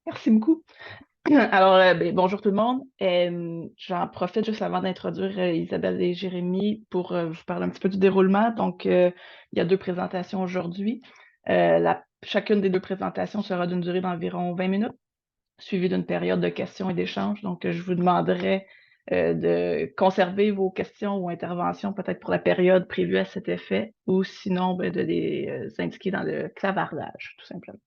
Merci beaucoup. Alors, bonjour tout le monde. J'en profite juste avant d'introduire Isabelle et Jérémy pour vous parler un petit peu du déroulement. Donc, il y a 2 présentations aujourd'hui. Chacune des 2 présentations sera d'une durée d'environ 20 minutes, suivie d'une période de questions et d'échanges. Donc, je vous demanderai de conserver vos questions ou interventions peut-être pour la période prévue à cet effet, ou sinon de les indiquer dans le clavardage, tout simplement.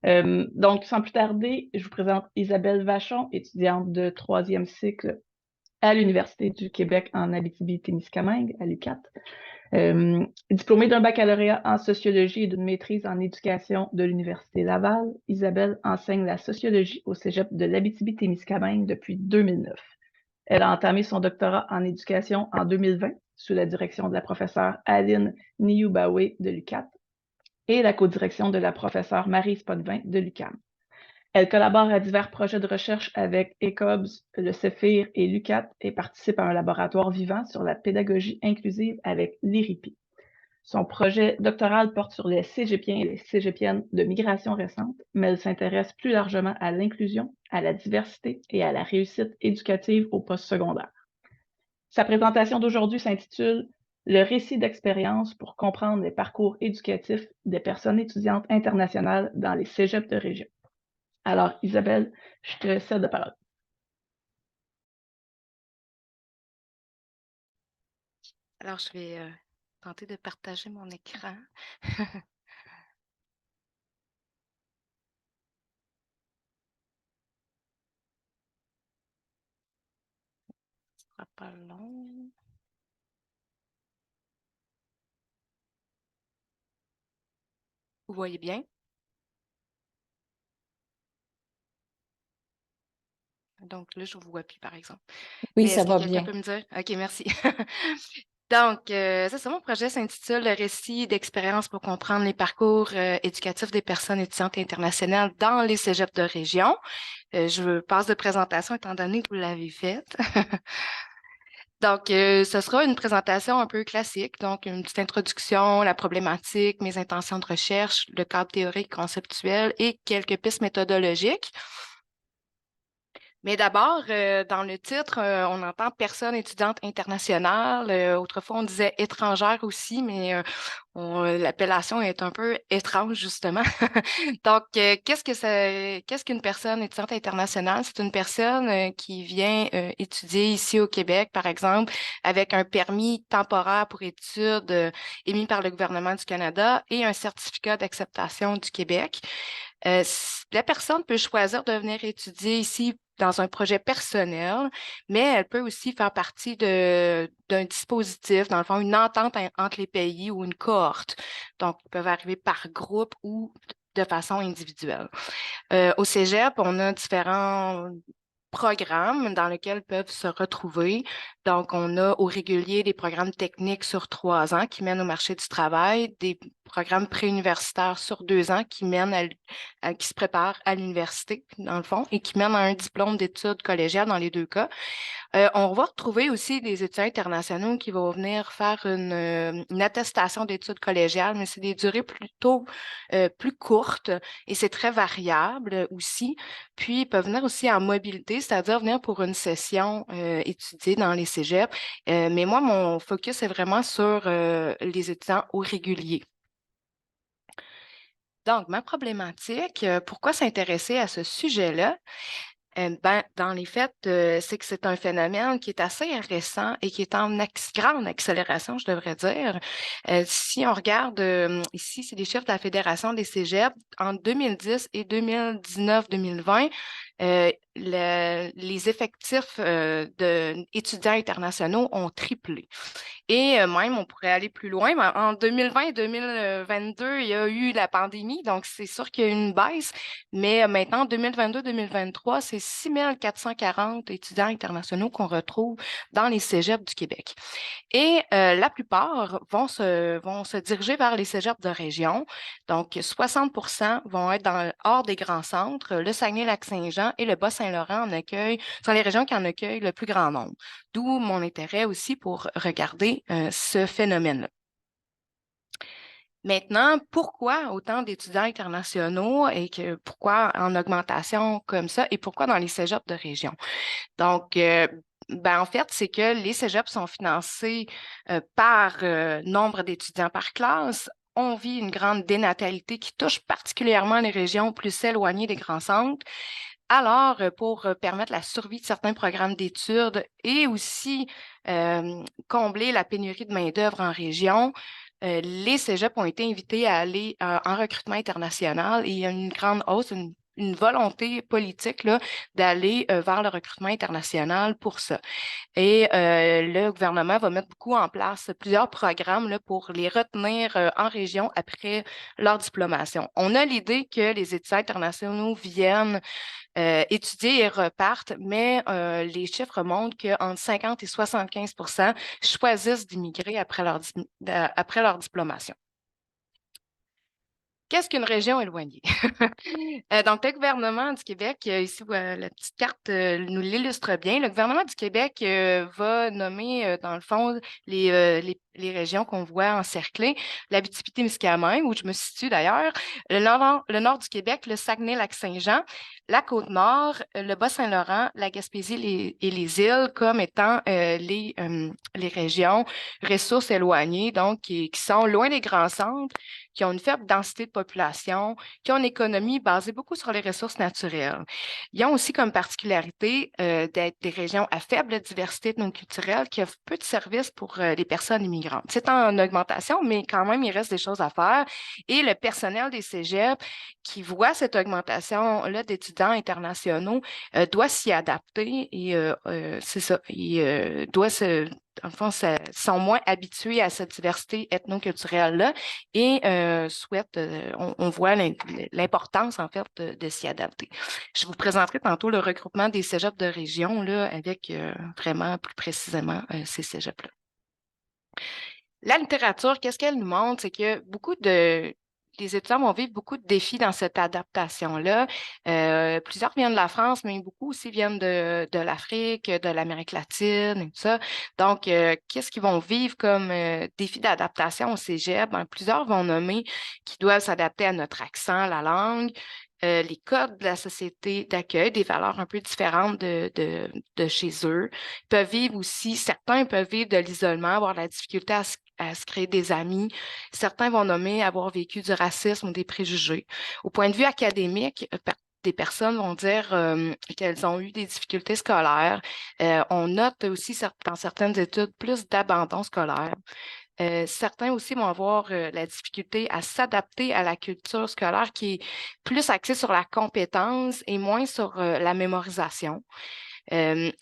Donc, sans plus tarder, je vous présente Isabelle Vachon, étudiante de 3e cycle à l'Université du Québec en Abitibi-Témiscamingue, à l'UQAT. Diplômée d'un baccalauréat en sociologie et d'une maîtrise en éducation de l'Université Laval, Isabelle enseigne la sociologie au cégep de l'Abitibi-Témiscamingue depuis 2009. Elle a entamé son doctorat en éducation en 2020 sous la direction de la professeure Aline Niyoubawe de l'UQAT et la codirection de la professeure Marie Potvin de l'UQAM. Elle collabore à divers projets de recherche avec ECOBS, le CEPHIR et l'UQAT et participe à un laboratoire vivant sur la pédagogie inclusive avec l'IRIPI. Son projet doctoral porte sur les cégepiens et les cégepiennes de migration récente, mais elle s'intéresse plus largement à l'inclusion, à la diversité et à la réussite éducative au postsecondaire. Sa présentation d'aujourd'hui s'intitule « Le récit d'expérience pour comprendre les parcours éducatifs des personnes étudiantes internationales dans les cégeps de région ». Alors, Isabelle, je te cède la parole. Alors, je vais tenter de partager mon écran. Ce sera pas long. Vous voyez bien? Donc là, je ne vous vois plus, par exemple. Oui, Mais ça est-ce que va quelqu'un bien. peut me dire? OK, merci. Donc, c'est ça, mon projet s'intitule Le récit d'expérience pour comprendre les parcours éducatifs des personnes étudiantes internationales dans les cégeps de région. Je passe de présentation étant donné que vous l'avez faite. Donc, ce sera une présentation un peu classique, donc une petite introduction, la problématique, mes intentions de recherche, le cadre théorique conceptuel et quelques pistes méthodologiques. Mais d'abord, dans le titre, on entend personne étudiante internationale. Autrefois, on disait étrangère aussi, mais l'appellation est un peu étrange, justement. Donc, qu'est-ce qu'une personne étudiante internationale? C'est une personne qui vient étudier ici au Québec, par exemple, avec un permis temporaire pour études émis par le gouvernement du Canada et un certificat d'acceptation du Québec. La personne peut choisir de venir étudier ici dans un projet personnel, mais elle peut aussi faire partie d'un dispositif, dans le fond, une entente entre les pays ou une cohorte. Donc, ils peuvent arriver par groupe ou de façon individuelle. Au Cégep, on a différents programmes dans lesquels peuvent se retrouver. Donc, on a au régulier des programmes techniques sur 3 ans qui mènent au marché du travail, des programmes préuniversitaires sur 2 ans qui mènent qui se préparent à l'université, dans le fond, et qui mènent à un diplôme d'études collégiales dans les 2 cas. On va retrouver aussi des étudiants internationaux qui vont venir faire une attestation d'études collégiales, mais c'est des durées plutôt plus courtes et c'est très variable aussi. Puis, ils peuvent venir aussi en mobilité, c'est-à-dire venir pour une session étudiée dans les cégeps. Mais moi, mon focus est vraiment sur les étudiants au régulier. Donc, ma problématique, pourquoi s'intéresser à ce sujet-là? Dans les faits, c'est que c'est un phénomène qui est assez récent et qui est en grande accélération, je devrais dire. Si on regarde ici, c'est les chiffres de la Fédération des cégeps. En 2010 et 2019-2020, les effectifs d'étudiants internationaux ont triplé. Et même, on pourrait aller plus loin. Mais en 2020 et 2022, il y a eu la pandémie, donc c'est sûr qu'il y a eu une baisse. Mais maintenant, en 2022-2023, c'est 6 440 étudiants internationaux qu'on retrouve dans les cégeps du Québec. Et la plupart vont se diriger vers les cégeps de région. Donc, 60 vont être hors des grands centres. Le Saguenay-Lac-Saint-Jean et le Bas-Saint-Laurent sont les régions qui en accueillent le plus grand nombre. D'où mon intérêt aussi pour regarder ce phénomène-là. Maintenant, pourquoi autant d'étudiants internationaux et pourquoi en augmentation comme ça et pourquoi dans les cégeps de région? Donc, en fait, c'est que les cégeps sont financés par nombre d'étudiants par classe. On vit une grande dénatalité qui touche particulièrement les régions plus éloignées des grands centres. Alors, pour permettre la survie de certains programmes d'études et aussi combler la pénurie de main-d'œuvre en région, les cégeps ont été invités à aller en recrutement international et il y a une grande hausse, une volonté politique là, d'aller vers le recrutement international pour ça. Et le gouvernement va mettre beaucoup en place plusieurs programmes là, pour les retenir en région après leur diplomation. On a l'idée que les étudiants internationaux viennent étudier et repartent, mais les chiffres montrent qu'entre 50 et 75 choisissent d'immigrer après leur diplomation. Qu'est-ce qu'une région éloignée? Donc, le gouvernement du Québec, ici, la petite carte nous l'illustre bien. Le gouvernement du Québec va nommer, dans le fond, les régions qu'on voit encerclées. L'Abitibi-Témiscamingue, où je me situe d'ailleurs, le nord du Québec, le Saguenay-Lac-Saint-Jean, la Côte-Nord, le Bas-Saint-Laurent, la Gaspésie et les îles comme étant les régions ressources éloignées, donc qui sont loin des grands centres, qui ont une faible densité de population, qui ont une économie basée beaucoup sur les ressources naturelles. Ils ont aussi comme particularité d'être des régions à faible diversité ethnoculturelle qui offrent peu de services pour les personnes immigrantes. C'est en augmentation, mais quand même, il reste des choses à faire. Et le personnel des cégeps qui voit cette augmentation-là d'étudiants internationaux doit s'y adapter et c'est ça, il doit se dans le fond, sont moins habitués à cette diversité ethnoculturelle-là et souhaitent, on voit l'importance, en fait, de s'y adapter. Je vous présenterai tantôt le regroupement des cégeps de région, là, avec vraiment plus précisément ces cégeps-là. La littérature, qu'est-ce qu'elle nous montre? C'est que les étudiants vont vivre beaucoup de défis dans cette adaptation-là. Plusieurs viennent de la France, mais beaucoup aussi viennent de l'Afrique, de l'Amérique latine et tout ça. Donc, qu'est-ce qu'ils vont vivre comme défi d'adaptation au cégep? Plusieurs vont nommer qu'ils doivent s'adapter à notre accent, la langue, les codes de la société d'accueil, des valeurs un peu différentes de chez eux. Certains peuvent vivre de l'isolement, avoir la difficulté à se créer des amis. Certains vont nommer avoir vécu du racisme ou des préjugés. Au point de vue académique, des personnes vont dire qu'elles ont eu des difficultés scolaires. On note aussi dans certaines études plus d'abandon scolaire. Certains aussi vont avoir la difficulté à s'adapter à la culture scolaire qui est plus axée sur la compétence et moins sur la mémorisation.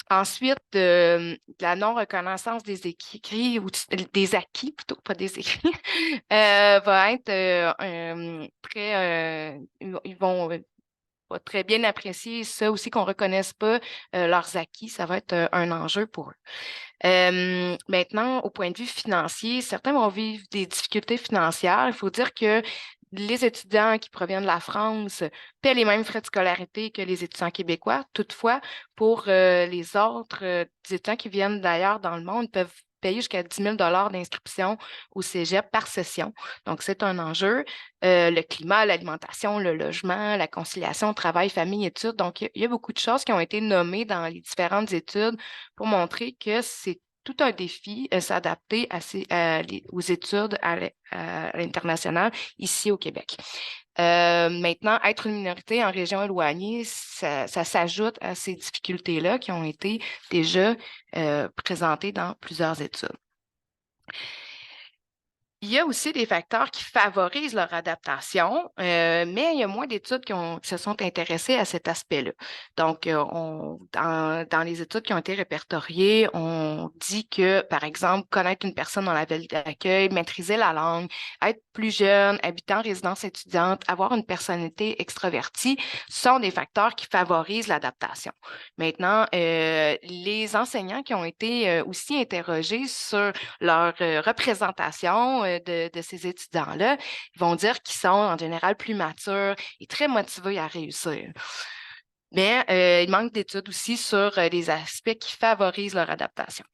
Ensuite, la non-reconnaissance des écrits ou des acquis, plutôt pas des écrits, va être ils vont pas très bien apprécier ça aussi qu'on ne reconnaisse pas leurs acquis, ça va être un enjeu pour eux. Maintenant, au point de vue financier, certains vont vivre des difficultés financières. Il faut dire que les étudiants qui proviennent de la France paient les mêmes frais de scolarité que les étudiants québécois. Toutefois, pour les autres étudiants qui viennent d'ailleurs dans le monde, ils peuvent payer jusqu'à 10 000 d'inscription au cégep par session. Donc, c'est un enjeu. Le climat, l'alimentation, le logement, la conciliation, travail, famille, études. Donc, il y a beaucoup de choses qui ont été nommées dans les différentes études pour montrer que c'est tout un défi s'adapter aux études à l'international ici au Québec. Maintenant, être une minorité en région éloignée, ça s'ajoute à ces difficultés-là qui ont été déjà présentées dans plusieurs études. Il y a aussi des facteurs qui favorisent leur adaptation, mais il y a moins d'études qui se sont intéressées à cet aspect-là. Donc, dans les études qui ont été répertoriées, on dit que, par exemple, connaître une personne dans la ville d'accueil, maîtriser la langue, être plus jeune, habitant en résidence étudiante, avoir une personnalité extravertie sont des facteurs qui favorisent l'adaptation. Maintenant, les enseignants qui ont été aussi interrogés sur leur représentation de ces étudiants-là, ils vont dire qu'ils sont en général plus matures et très motivés à réussir. Mais il manque d'études aussi sur les aspects qui favorisent leur adaptation.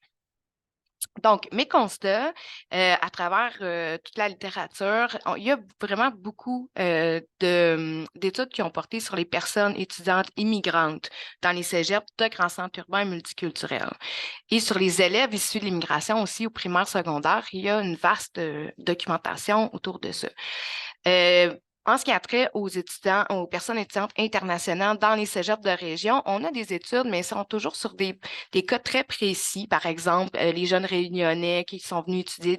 Donc, mes constats, à travers toute la littérature, il y a vraiment beaucoup d'études qui ont porté sur les personnes étudiantes immigrantes dans les cégeps de grands centres urbains multiculturels. Et sur les élèves issus de l'immigration aussi au primaire, secondaire, il y a une vaste documentation autour de ça. Euh, En ce qui a trait aux étudiants, aux personnes étudiantes internationales dans les cégeps de région, on a des études, mais elles sont toujours sur des cas très précis. Par exemple, les jeunes réunionnais qui sont venus étudier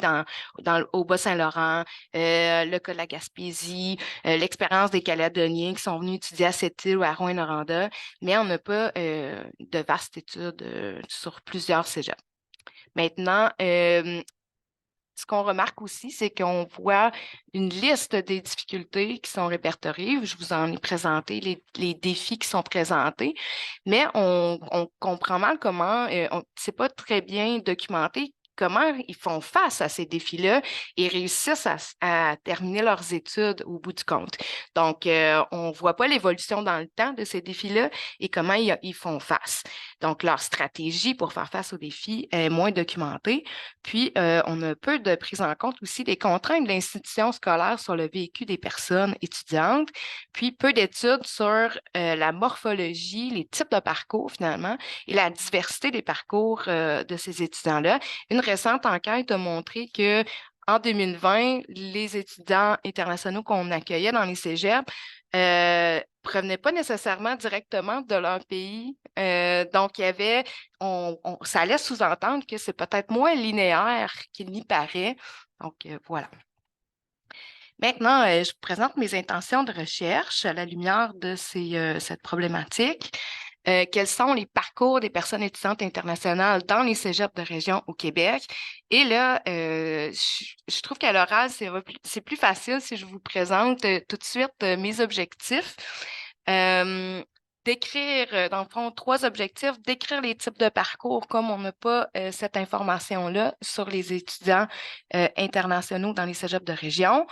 au Bas-Saint-Laurent, le cas de la Gaspésie, l'expérience des Calédoniens qui sont venus étudier à Sept-Îles ou à Rouyn-Noranda, mais on n'a pas de vastes études sur plusieurs cégeps. Maintenant, ce qu'on remarque aussi, c'est qu'on voit une liste des difficultés qui sont répertoriées. Je vous en ai présenté les défis qui sont présentés, mais on comprend mal comment, c'est pas très bien documenté comment ils font face à ces défis-là et réussissent à terminer leurs études au bout du compte. Donc, on ne voit pas l'évolution dans le temps de ces défis-là et comment ils font face. Donc, leur stratégie pour faire face aux défis est moins documentée. Puis, on a peu de prise en compte aussi des contraintes de l'institution scolaire sur le vécu des personnes étudiantes, puis peu d'études sur la morphologie, les types de parcours finalement et la diversité des parcours de ces étudiants-là. Une récente enquête a montré que en 2020, les étudiants internationaux qu'on accueillait dans les cégeps provenaient pas nécessairement directement de leur pays. Donc, il y avait ça allait sous-entendre que c'est peut-être moins linéaire qu'il n'y paraît. Donc, voilà. Maintenant, je vous présente mes intentions de recherche à la lumière de cette problématique. Quels sont les parcours des personnes étudiantes internationales dans les cégeps de région au Québec? Et là, je trouve qu'à l'oral, c'est plus facile si je vous présente tout de suite mes objectifs. Euh, D'écrire, dans le fond, 3 objectifs, d'écrire les types de parcours comme on n'a pas cette information-là sur les étudiants internationaux dans les cégeps de région,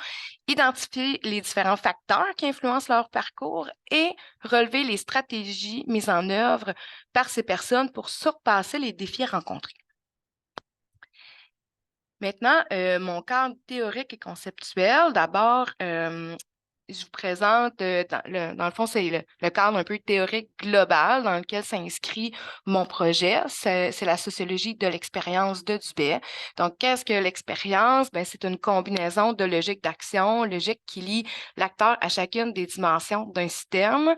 identifier les différents facteurs qui influencent leur parcours et relever les stratégies mises en œuvre par ces personnes pour surpasser les défis rencontrés. Maintenant, mon cadre théorique et conceptuel. D'abord, je vous présente, dans le fond, c'est le cadre un peu théorique global dans lequel s'inscrit mon projet. C'est la sociologie de l'expérience de Dubé. Donc, qu'est-ce que l'expérience? Ben, c'est une combinaison de logiques d'action, logique qui lie l'acteur à chacune des dimensions d'un système.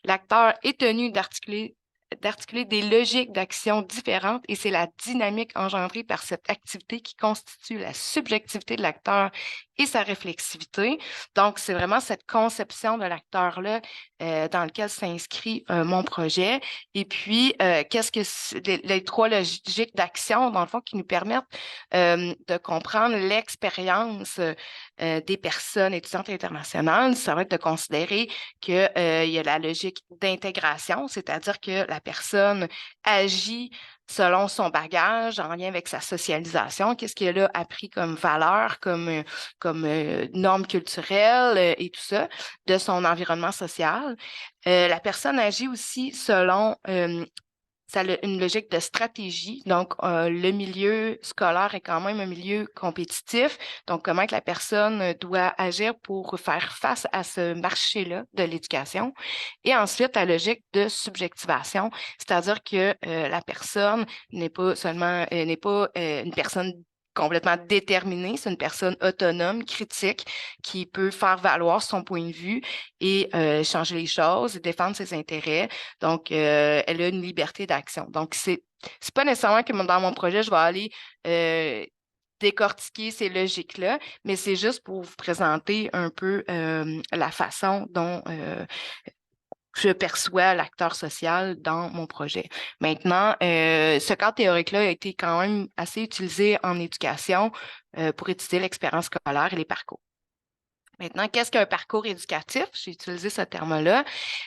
L'acteur est tenu d'articuler des logiques d'action différentes et c'est la dynamique engendrée par cette activité qui constitue la subjectivité de l'acteur et sa réflexivité. Donc, c'est vraiment cette conception de l'acteur-là dans lequel s'inscrit mon projet. Et puis, qu'est-ce que les 3 logiques d'action, dans le fond, qui nous permettent de comprendre l'expérience des personnes étudiantes internationales, ça va être de considérer qu'il y a la logique d'intégration, c'est-à-dire que la personne agit selon son bagage, en lien avec sa socialisation, qu'est-ce qu'elle a appris comme valeur, comme normes culturelles et tout ça, de son environnement social. La personne agit aussi selon ça a une logique de stratégie. Donc, le milieu scolaire est quand même un milieu compétitif. Donc, comment que la personne doit agir pour faire face à ce marché-là de l'éducation. Et ensuite, la logique de subjectivation, c'est-à-dire que la personne n'est pas une personne complètement déterminée, c'est une personne autonome, critique, qui peut faire valoir son point de vue et changer les choses, défendre ses intérêts. Donc, elle a une liberté d'action. Donc, c'est pas nécessairement que dans mon projet, je vais aller décortiquer ces logiques-là, mais c'est juste pour vous présenter un peu la façon dont je perçois l'acteur social dans mon projet. Maintenant, ce cadre théorique-là a été quand même assez utilisé en éducation pour étudier l'expérience scolaire et les parcours. Maintenant, qu'est-ce qu'un parcours éducatif? J'ai utilisé ce terme-là.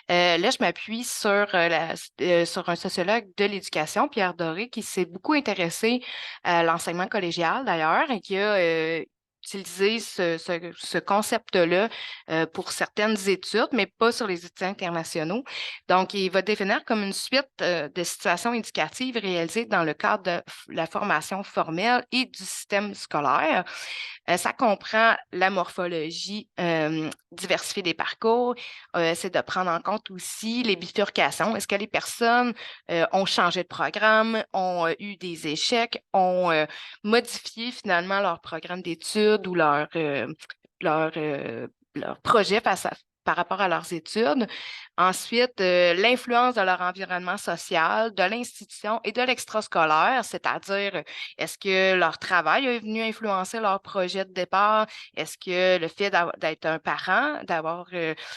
Là, je m'appuie sur un sociologue de l'éducation, Pierre Doré, qui s'est beaucoup intéressé à l'enseignement collégial d'ailleurs et qui a utiliser ce concept-là pour certaines études, mais pas sur les études internationaux. Donc, il va définir comme une suite de situations éducatives réalisées dans le cadre de la formation formelle et du système scolaire. Ça comprend la morphologie diversifiée des parcours. C'est de prendre en compte aussi les bifurcations. Est-ce que les personnes ont changé de programme, ont eu des échecs, ont modifié finalement leur programme d'études ou leur, leur projet par rapport à leurs études. Ensuite, l'influence de leur environnement social, de l'institution et de l'extrascolaire, c'est-à-dire est-ce que leur travail est venu influencer leur projet de départ? Est-ce que le fait d'être un parent,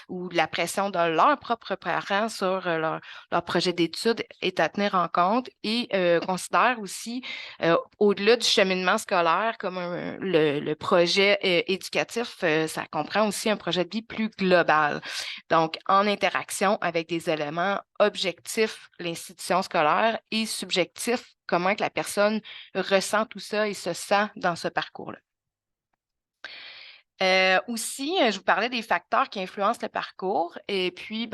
ou la pression de leurs propres parents sur leur projet d'études est à tenir en compte et considère aussi, au-delà du cheminement scolaire, comme le projet éducatif, ça comprend aussi un projet de vie plus global. Donc, en interaction avec des éléments objectifs, l'institution scolaire, et subjectifs, comment que la personne ressent tout ça et se sent dans ce parcours-là. Aussi, je vous parlais des facteurs qui influencent le parcours. Et puis,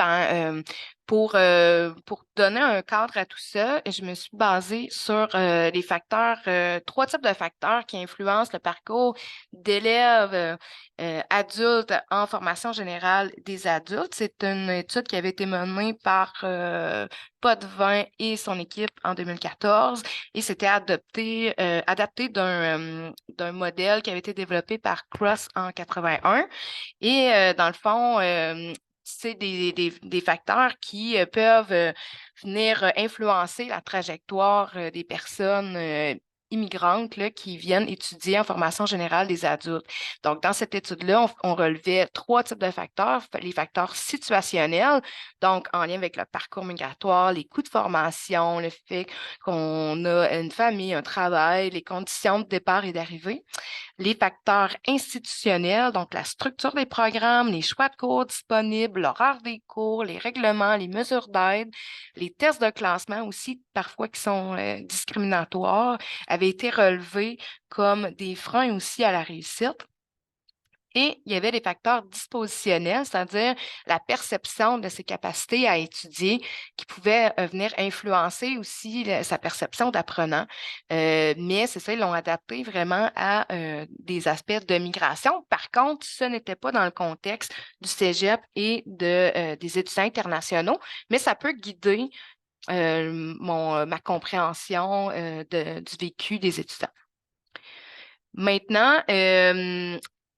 pour donner un cadre à tout ça, je me suis basée sur les facteurs, trois types de facteurs qui influencent le parcours d'élèves adultes en formation générale des adultes. C'est une étude qui avait été menée par Potvin et son équipe en 2014 et c'était adapté d'un modèle qui avait été développé par Cross en 81. Et dans le fond, c'est des facteurs qui peuvent venir influencer la trajectoire des personnes immigrantes là, qui viennent étudier en formation générale des adultes. Donc, dans cette étude-là, on relevait trois types de facteurs. Les facteurs situationnels, donc en lien avec le parcours migratoire, les coûts de formation, le fait qu'on a une famille, un travail, les conditions de départ et d'arrivée. Les facteurs institutionnels, donc la structure des programmes, les choix de cours disponibles, l'horaire des cours, les règlements, les mesures d'aide, les tests de classement aussi, parfois qui sont discriminatoires, avaient été relevés comme des freins aussi à la réussite. Et il y avait des facteurs dispositionnels, c'est-à-dire la perception de ses capacités à étudier qui pouvaient venir influencer aussi sa perception d'apprenant. Mais c'est ça, ils l'ont adapté vraiment à des aspects de migration. Par contre, ce n'était pas dans le contexte du cégep et des étudiants internationaux, mais ça peut guider ma compréhension du vécu des étudiants. Maintenant,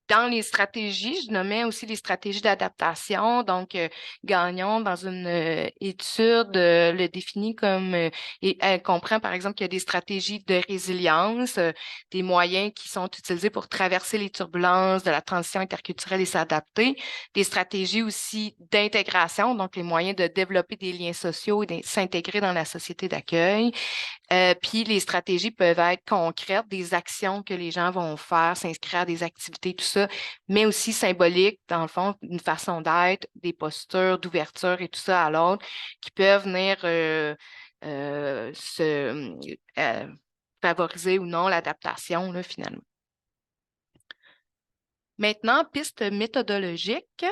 dans les stratégies, je nommais aussi les stratégies d'adaptation. Donc, Gagnon, dans une étude, le définit comme, et elle comprend par exemple qu'il y a des stratégies de résilience, des moyens qui sont utilisés pour traverser les turbulences de la transition interculturelle et s'adapter, des stratégies aussi d'intégration, donc les moyens de développer des liens sociaux et de s'intégrer dans la société d'accueil. Puis les stratégies peuvent être concrètes, des actions que les gens vont faire, s'inscrire à des activités, tout ça, mais aussi symboliques, dans le fond, une façon d'être, des postures d'ouverture et tout ça à l'autre, qui peuvent venir favoriser ou non l'adaptation, là, finalement. Maintenant, piste méthodologique.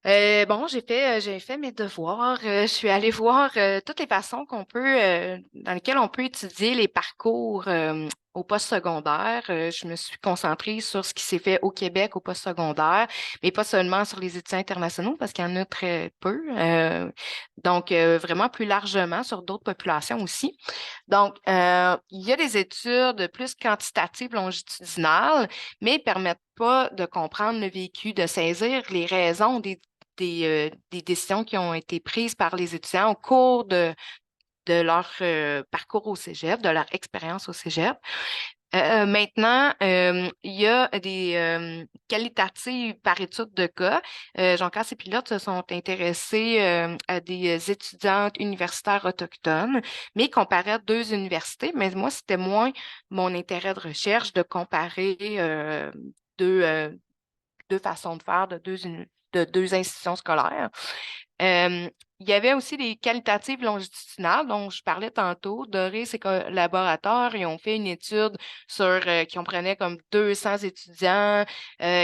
Bon, j'ai fait mes devoirs. Je suis allée voir toutes les façons dans lesquelles on peut étudier les parcours au postsecondaire. Je me suis concentrée sur ce qui s'est fait au Québec au postsecondaire, mais pas seulement sur les étudiants internationaux parce qu'il y en a très peu. Donc, vraiment plus largement sur d'autres populations aussi. Donc, il y a des études plus quantitatives longitudinales, mais ne permettent pas de comprendre le vécu, de saisir les raisons des décisions qui ont été prises par les étudiants au cours de leur parcours au cégep, de leur expérience au cégep. Maintenant, il y a des qualitatives par étude de cas. Jean-Casse et Pilote se sont intéressés à des étudiantes universitaires autochtones, mais comparaient deux universités. Mais moi, c'était moins mon intérêt de recherche de comparer deux façons de faire de deux universités de 2 institutions scolaires. Il y avait aussi les qualitatives longitudinales dont je parlais tantôt. Doré et ses collaborateurs, ils ont fait une étude qui comprenait comme 200 étudiants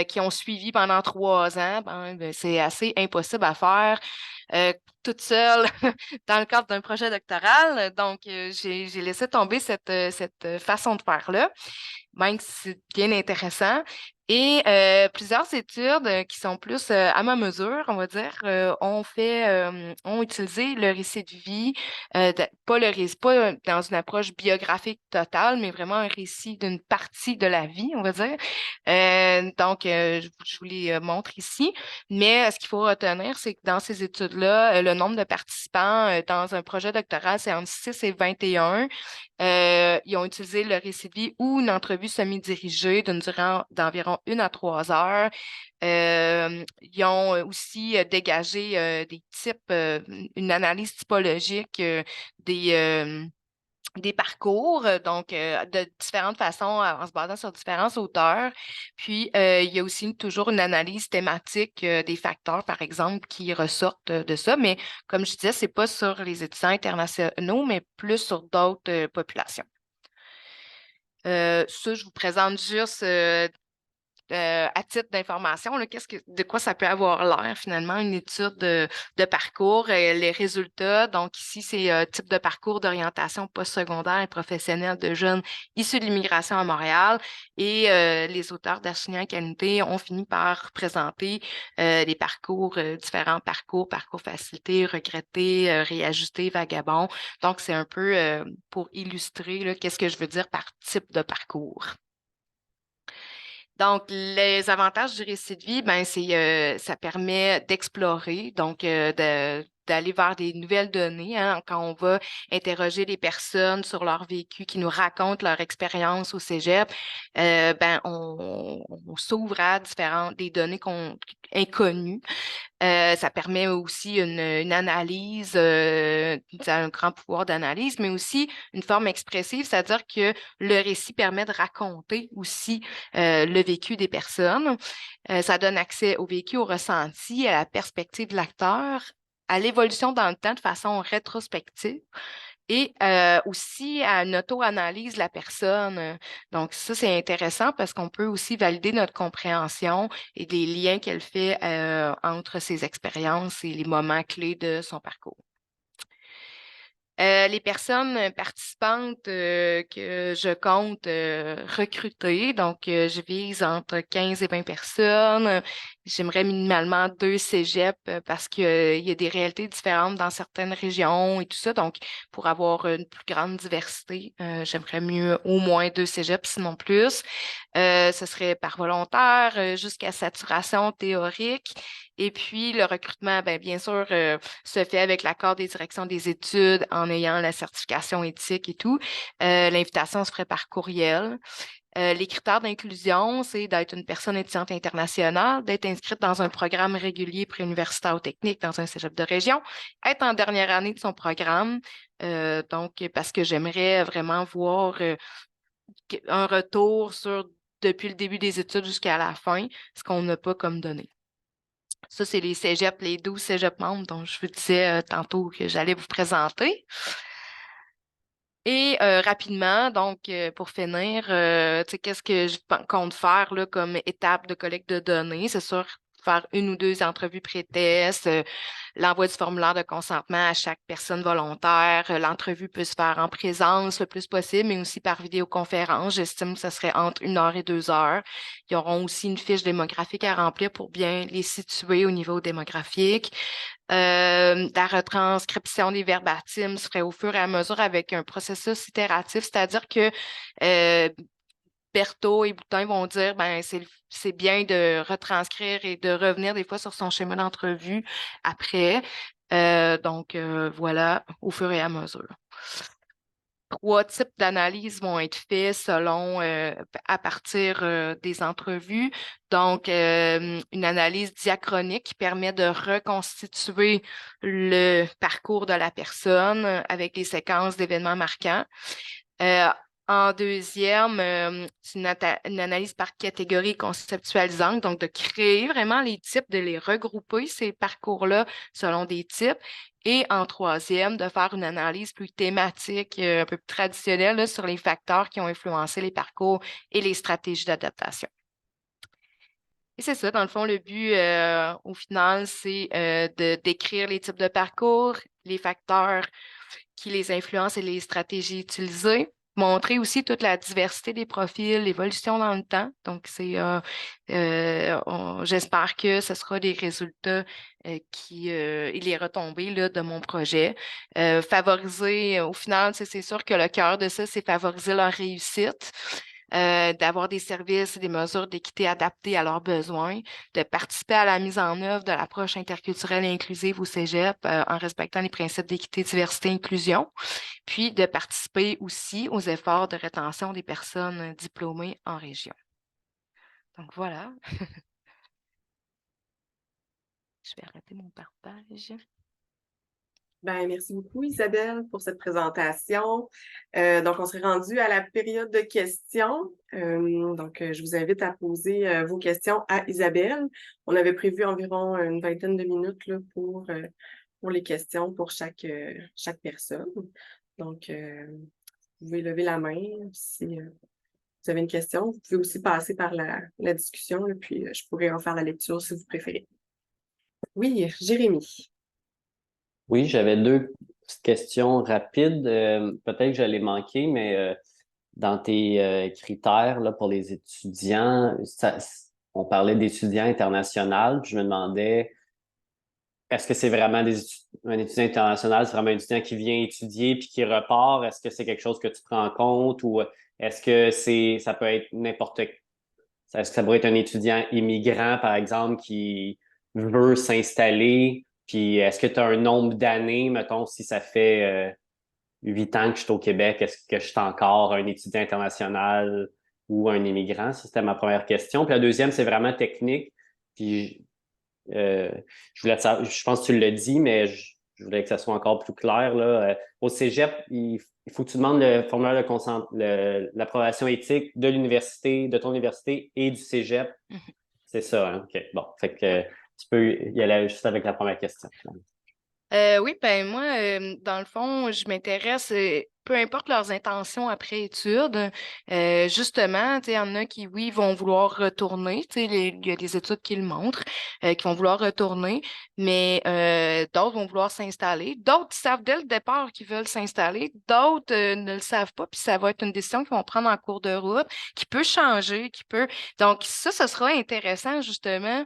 qui ont suivi pendant 3 ans. Ben, c'est assez impossible à faire toute seule dans le cadre d'un projet doctoral. Donc, j'ai laissé tomber cette façon de faire-là, même si c'est bien intéressant. Et plusieurs études qui sont plus à ma mesure, on va dire, ont utilisé le récit de vie, pas dans une approche biographique totale, mais vraiment un récit d'une partie de la vie, on va dire. Donc, je vous les montre ici. Mais ce qu'il faut retenir, c'est que dans ces études-là, le nombre de participants dans un projet doctoral, c'est entre 6 et 21. Ils ont utilisé le récit de vie ou une entrevue semi-dirigée d'une durée d'environ 1 à 3 heures. Ils ont aussi dégagé des types, une analyse typologique des parcours, donc de différentes façons en se basant sur différents auteurs. Puis, il y a aussi toujours une analyse thématique des facteurs, par exemple, qui ressortent de ça. Mais comme je disais, c'est pas sur les étudiants internationaux, mais plus sur d'autres populations. Ça, je vous présente juste à titre d'information, là, de quoi ça peut avoir l'air finalement, une étude de parcours, les résultats. Donc ici, c'est type de parcours d'orientation postsecondaire et professionnelle de jeunes issus de l'immigration à Montréal. Et les auteurs d'Archignan Qualité ont fini par présenter des parcours, différents parcours, parcours facilités, regrettés, réajustés, vagabonds. Donc c'est un peu pour illustrer là, qu'est-ce que je veux dire par type de parcours. Donc, les avantages du récit de vie, ben, ça permet d'explorer, donc d'aller vers des nouvelles données, hein, quand on va interroger les personnes sur leur vécu, qui nous racontent leur expérience au cégep, ben, on s'ouvre à des données inconnues. Ça permet aussi une analyse, un grand pouvoir d'analyse, mais aussi une forme expressive, c'est-à-dire que le récit permet de raconter aussi le vécu des personnes. Ça donne accès au vécu, au ressenti, à la perspective de l'acteur, à l'évolution dans le temps de façon rétrospective et aussi à une auto-analyse de la personne. Donc, ça, c'est intéressant parce qu'on peut aussi valider notre compréhension et les liens qu'elle fait entre ses expériences et les moments clés de son parcours. Les personnes participantes que je compte recruter, donc je vise entre 15 et 20 personnes. J'aimerais minimalement 2 cégeps parce qu'il y a des réalités différentes dans certaines régions et tout ça. Donc, pour avoir une plus grande diversité, j'aimerais mieux au moins 2 cégeps, sinon plus. Ce serait par volontaire jusqu'à saturation théorique. Et puis, le recrutement, bien sûr, se fait avec l'accord des directions des études en ayant la certification éthique et tout. L'invitation se ferait par courriel. Les critères d'inclusion, c'est d'être une personne étudiante internationale, d'être inscrite dans un programme régulier préuniversitaire ou technique dans un cégep de région, être en dernière année de son programme. Donc, parce que j'aimerais vraiment voir un retour depuis le début des études jusqu'à la fin, ce qu'on n'a pas comme données. Ça, c'est les cégeps, les 12 cégeps membres dont je vous disais tantôt que j'allais vous présenter. Et rapidement, donc, pour finir, tu sais, qu'est-ce que je compte faire là, comme étape de collecte de données? C'est sûr, faire 1 ou 2 entrevues pré-test, l'envoi du formulaire de consentement à chaque personne volontaire. L'entrevue peut se faire en présence le plus possible, mais aussi par vidéoconférence. J'estime que ce serait entre 1 heure et 2 heures. Ils auront aussi une fiche démographique à remplir pour bien les situer au niveau démographique. La retranscription des verbatims se ferait au fur et à mesure avec un processus itératif, c'est-à-dire que Berthaud et Boutin vont dire c'est bien de retranscrire et de revenir des fois sur son schéma d'entrevue après. Donc, voilà, au fur et à mesure. 3 types d'analyses vont être faits selon à partir des entrevues. Donc, une analyse diachronique qui permet de reconstituer le parcours de la personne avec les séquences d'événements marquants. En deuxième, c'est une analyse par catégorie conceptualisante, donc de créer vraiment les types, de les regrouper, ces parcours-là, selon des types. Et en troisième, de faire une analyse plus thématique, un peu plus traditionnelle, là, sur les facteurs qui ont influencé les parcours et les stratégies d'adaptation. Et c'est ça, dans le fond, le but, au final, c'est de décrire les types de parcours, les facteurs qui les influencent et les stratégies utilisées. Montrer aussi toute la diversité des profils, l'évolution dans le temps. Donc, j'espère que ce sera des résultats et les retombées là, de mon projet. Favoriser, au final, c'est sûr que le cœur de ça, c'est favoriser leur réussite. D'avoir des services et des mesures d'équité adaptées à leurs besoins, de participer à la mise en œuvre de l'approche interculturelle et inclusive au Cégep en respectant les principes d'équité, diversité, inclusion, puis de participer aussi aux efforts de rétention des personnes diplômées en région. Donc voilà, je vais arrêter mon partage. Ben, merci beaucoup, Isabelle, pour cette présentation. Donc, on serait rendu à la période de questions. Je vous invite à poser vos questions à Isabelle. On avait prévu environ une vingtaine de minutes là, pour les questions pour chaque personne. Donc, vous pouvez lever la main si vous avez une question. Vous pouvez aussi passer par la discussion, là, puis je pourrais en faire la lecture si vous préférez. Oui, Jérémy. Oui, j'avais deux petites questions rapides. Peut-être que je l'ai manqué, mais dans tes critères là, pour les étudiants, on parlait d'étudiants internationaux. Je me demandais, est-ce que c'est vraiment un étudiant international, c'est vraiment un étudiant qui vient étudier puis qui repart? Est-ce que c'est quelque chose que tu prends en compte ou est-ce que ça peut être est-ce que ça pourrait être un étudiant immigrant, par exemple, qui veut s'installer? Puis est-ce que tu as un nombre d'années, mettons, si ça fait 8 ans que je suis au Québec, est-ce que je suis encore un étudiant international ou un immigrant? Ça, c'était ma première question. Puis la deuxième, c'est vraiment technique. Puis euh, je pense que tu l'as dit, mais je voulais que ça soit encore plus clair, là. Au Cégep, il faut que tu demandes le formulaire l'approbation éthique de l'université, de ton université et du Cégep. C'est ça, hein? OK. Bon, fait que tu peux y aller juste avec la première question. Oui, ben moi, dans le fond, je m'intéresse, peu importe leurs intentions après études, justement, tu sais, il y en a qui, oui, vont vouloir retourner, tu sais, il y a des études qui le montrent, qui vont vouloir retourner, mais d'autres vont vouloir s'installer. D'autres savent dès le départ qu'ils veulent s'installer, d'autres ne le savent pas, puis ça va être une décision qu'ils vont prendre en cours de route, qui peut changer, qui peut... Donc ça, ce sera intéressant, justement,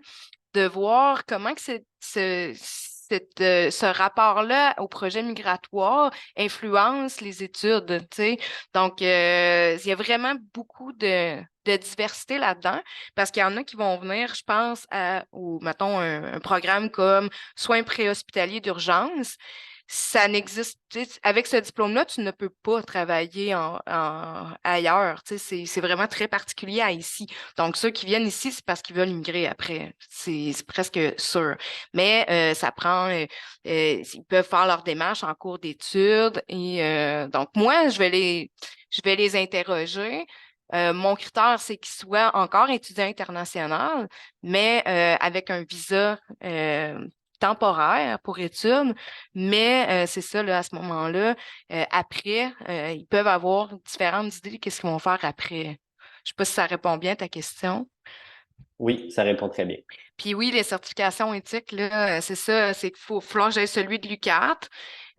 de voir comment que ce rapport-là au projet migratoire influence les études, tu sais. Donc, il y a vraiment beaucoup de diversité là-dedans parce qu'il y en a qui vont venir, je pense, mettons, un programme comme soins préhospitaliers d'urgence. Ça n'existe, tu sais, avec ce diplôme-là, tu ne peux pas travailler ailleurs. Tu sais, c'est vraiment très particulier à ici. Donc, ceux qui viennent ici, c'est parce qu'ils veulent immigrer après. C'est presque sûr. Mais ça prend, ils peuvent faire leur démarche en cours d'études. Et donc, moi, je vais les interroger. Mon critère, c'est qu'ils soient encore étudiants internationaux, mais avec un visa temporaire pour études. Mais c'est ça, là, à ce moment-là, après, ils peuvent avoir différentes idées de qu'est-ce qu'ils vont faire après. Je sais pas si ça répond bien à ta question. Oui, ça répond très bien. Puis oui, les certifications éthiques, là, c'est ça, c'est qu'il faut falloir que j'aille celui de l'UQAT.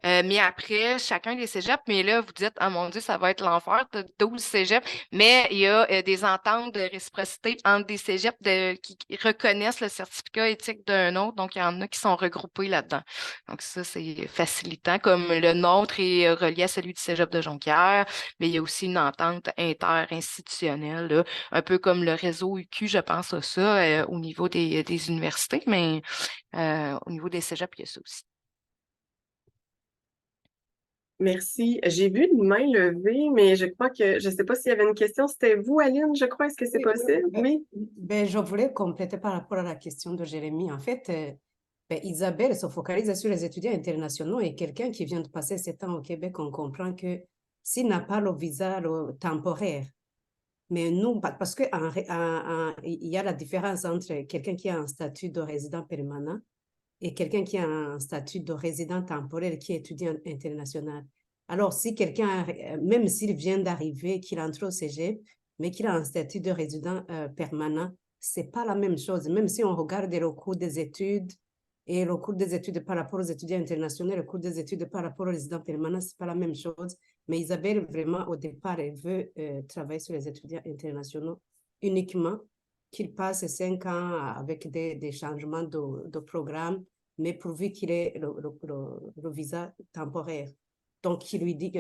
Mais après, chacun des cégeps, mais là, vous dites, ah mon Dieu, ça va être l'enfer, t'as 12 cégeps. Mais il y a des ententes de réciprocité entre des cégeps qui reconnaissent le certificat éthique d'un autre. Donc, il y en a qui sont regroupés là-dedans. Donc, ça, c'est facilitant. Comme le nôtre est relié à celui du cégep de Jonquière, mais il y a aussi une entente inter-institutionnelle, là, un peu comme le réseau UQ, je pense à ça, au niveau des universités, mais au niveau des cégeps, il y a ça aussi. Merci. J'ai vu une main levée, mais je crois que, je ne sais pas s'il y avait une question. C'était vous, Aline, je crois. Est-ce que c'est possible? Oui. Je voulais compléter par rapport à la question de Jérémy. En fait, Isabelle se focalise sur les étudiants internationaux et quelqu'un qui vient de passer 7 ans au Québec, on comprend que s'il n'a pas le visa temporaire. Mais nous, parce qu'il y a la différence entre quelqu'un qui a un statut de résident permanent et quelqu'un qui a un statut de résident temporaire qui est étudiant international. Alors, si quelqu'un, même s'il vient d'arriver, qu'il entre au cégep, mais qu'il a un statut de résident permanent, c'est pas la même chose. Même si on regarde le cours des études et le cours des études par rapport aux étudiants internationaux, le cours des études par rapport aux résidents permanents, c'est pas la même chose. Mais Isabelle, vraiment, au départ, elle veut travailler sur les étudiants internationaux uniquement, qu'ils passent 5 ans avec des changements de programme, mais pourvu qu'il ait le visa temporaire. Donc, il lui dit que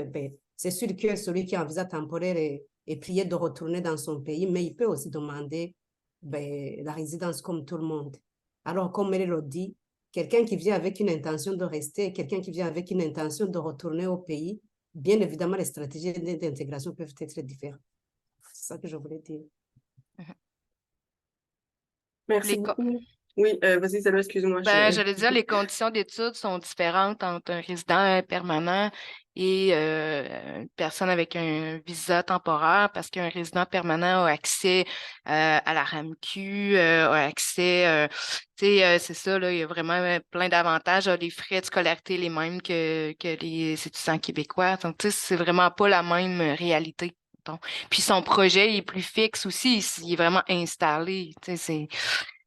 c'est sûr que celui qui a un visa temporaire est prié de retourner dans son pays, mais il peut aussi demander la résidence comme tout le monde. Alors, comme elle le dit, quelqu'un qui vient avec une intention de rester, quelqu'un qui vient avec une intention de retourner au pays, bien évidemment, les stratégies d'intégration peuvent être différentes. C'est ça que je voulais dire. Merci beaucoup. Oui, vas-y, Isabelle, excuse-moi. J'allais dire, les conditions d'études sont différentes entre un résident permanent et une personne avec un visa temporaire parce qu'un résident permanent a accès à la RAMQ, a accès, c'est ça, là, il y a vraiment plein d'avantages, les frais de scolarité les mêmes que les étudiants québécois. Donc, tu sais, c'est vraiment pas la même réalité. Puis son projet il est plus fixe aussi, il est vraiment installé. Tu sais,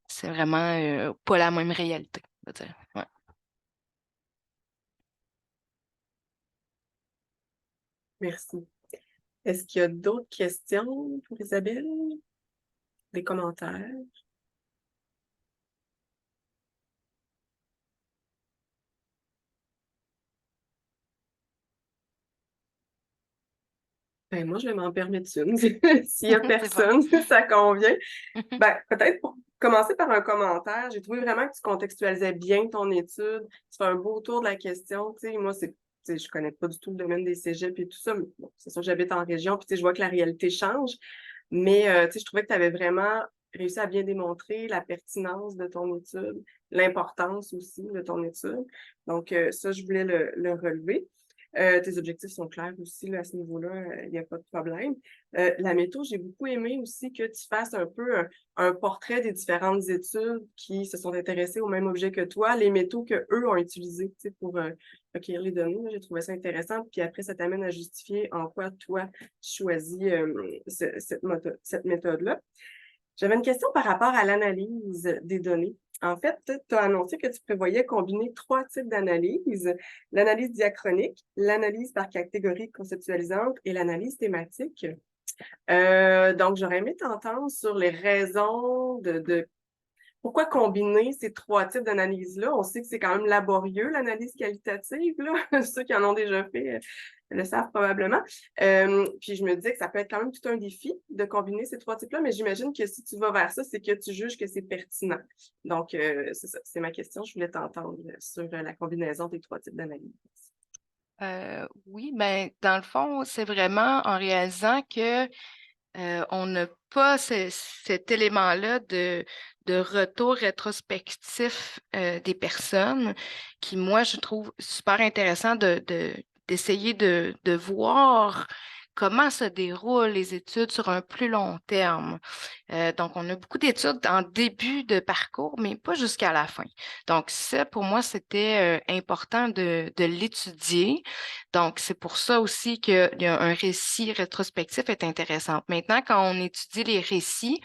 c'est vraiment pas la même réalité, on va dire. Ouais. Merci. Est-ce qu'il y a d'autres questions pour Isabelle? Des commentaires? Ben, moi, je vais m'en permettre une. S'il n'y a personne, ça convient. Ben, peut-être pour commencer par un commentaire, j'ai trouvé vraiment que tu contextualisais bien ton étude. Tu fais un beau tour de la question. Tu sais, moi, je connais pas du tout le domaine des cégeps et tout ça, mais bon, c'est sûr que j'habite en région, puis tu sais, je vois que la réalité change. Mais tu sais, je trouvais que tu avais vraiment réussi à bien démontrer la pertinence de ton étude, l'importance aussi de ton étude. Donc, ça, je voulais le relever. Tes objectifs sont clairs aussi là, à ce niveau-là, il n'y a pas de problème. La méthode, j'ai beaucoup aimé aussi que tu fasses un peu un portrait des différentes études qui se sont intéressées au même objet que toi, les métaux qu'eux ont utilisés pour recueillir les données. J'ai trouvé ça intéressant. Puis après, ça t'amène à justifier en quoi toi, tu choisis cette méthode-là. J'avais une question par rapport à l'analyse des données. En fait, tu as annoncé que tu prévoyais combiner 3 types d'analyse, l'analyse diachronique, l'analyse par catégorie conceptualisante et l'analyse thématique. Donc, j'aurais aimé t'entendre sur les raisons de pourquoi combiner ces 3 types d'analyse-là. On sait que c'est quand même laborieux, l'analyse qualitative, là. Ceux qui en ont déjà fait le savent probablement. Puis je me disais que ça peut être quand même tout un défi de combiner ces 3 types-là, mais j'imagine que si tu vas vers ça, c'est que tu juges que c'est pertinent. Donc, c'est ça, c'est ma question. Je voulais t'entendre sur la combinaison des 3 types d'analyse. Oui, ben dans le fond, c'est vraiment en réalisant que on n'a pas cet élément-là de retour rétrospectif des personnes qui, moi, je trouve super intéressant d'essayer de voir comment se déroulent les études sur un plus long terme. Donc, on a beaucoup d'études en début de parcours, mais pas jusqu'à la fin. Donc, ça, pour moi, c'était important de l'étudier. Donc, c'est pour ça aussi qu'un récit rétrospectif est intéressant. Maintenant, quand on étudie les récits,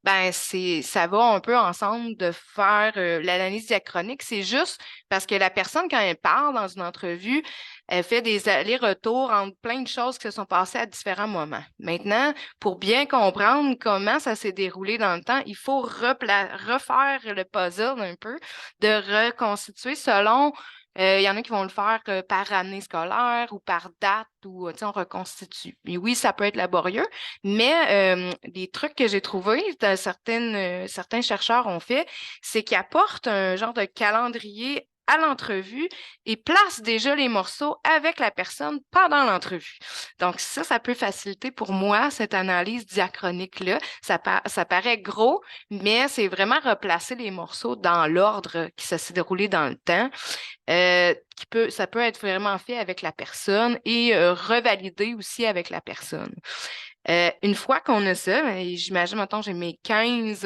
ben ça va un peu ensemble de faire l'analyse diachronique. C'est juste parce que la personne, quand elle parle dans une entrevue, elle fait des allers-retours entre plein de choses qui se sont passées à différents moments. Maintenant, pour bien comprendre comment ça s'est déroulé dans le temps, il faut refaire le puzzle un peu, de reconstituer selon... Il y en a qui vont le faire par année scolaire ou par date ou on reconstitue. Et oui, ça peut être laborieux, mais les trucs que j'ai trouvés, certains chercheurs ont fait, c'est qu'ils apportent un genre de calendrier à l'entrevue et place déjà les morceaux avec la personne pendant l'entrevue. Donc, ça peut faciliter pour moi cette analyse diachronique-là. Ça paraît gros, mais c'est vraiment replacer les morceaux dans l'ordre qui s'est déroulé dans le temps. Ça peut être vraiment fait avec la personne et revalidé aussi avec la personne. Une fois qu'on a ça, j'imagine, maintenant j'ai mes 15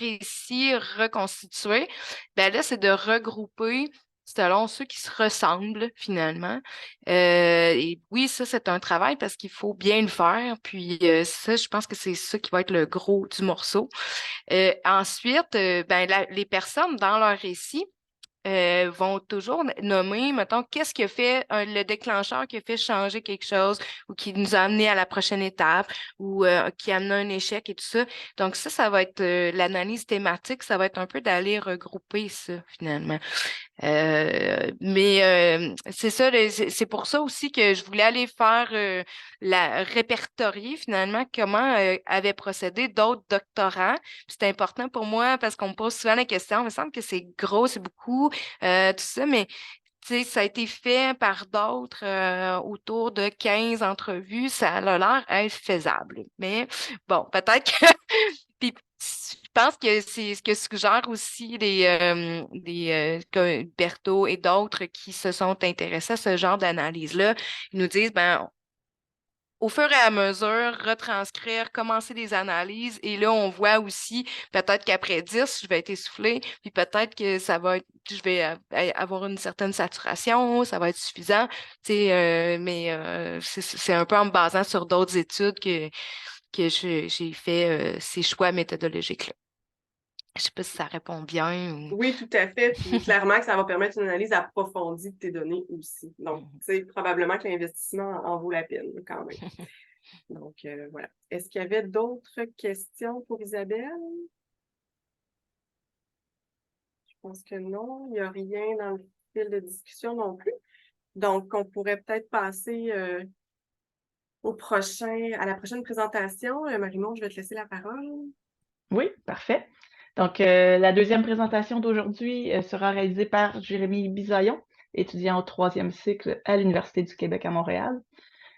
récits reconstitués, ben là, c'est de regrouper selon ceux qui se ressemblent finalement. Et oui, ça, c'est un travail parce qu'il faut bien le faire. Puis ça, je pense que c'est ça qui va être le gros du morceau. Ensuite, les personnes dans leur récit, vont toujours nommer, mettons, qu'est-ce qui a fait le déclencheur qui a fait changer quelque chose ou qui nous a amené à la prochaine étape ou qui a amené un échec et tout ça. Donc ça va être l'analyse thématique, ça va être un peu d'aller regrouper ça finalement. Mais c'est ça, c'est pour ça aussi que je voulais aller faire répertorier finalement comment avaient procédé d'autres doctorants. C'est important pour moi parce qu'on me pose souvent la question, il me semble que c'est gros, c'est beaucoup, tout ça, mais ça a été fait par d'autres autour de 15 entrevues. Ça a l'air être faisable. Mais bon, peut-être que. Puis, je pense que c'est ce que suggèrent aussi comme Berthaud et d'autres qui se sont intéressés à ce genre d'analyse-là. Ils nous disent, au fur et à mesure, retranscrire, commencer des analyses. Et là, on voit aussi, peut-être qu'après 10, je vais être essoufflée, puis peut-être que je vais avoir une certaine saturation, ça va être suffisant. Mais c'est un peu en me basant sur d'autres études que j'ai fait ces choix méthodologiques-là. Je ne sais pas si ça répond bien ou... Oui, tout à fait. Puis clairement que ça va permettre une analyse approfondie de tes données aussi. Donc, probablement que l'investissement en vaut la peine quand même. Donc, voilà. Est-ce qu'il y avait d'autres questions pour Isabelle? Je pense que non. Il n'y a rien dans le fil de discussion non plus. Donc, on pourrait peut-être passer à la prochaine présentation. Marie-Maud, je vais te laisser la parole. Oui, parfait. Donc, la deuxième présentation d'aujourd'hui sera réalisée par Jérémy Bisaillon, étudiant au 3e cycle à l'Université du Québec à Montréal.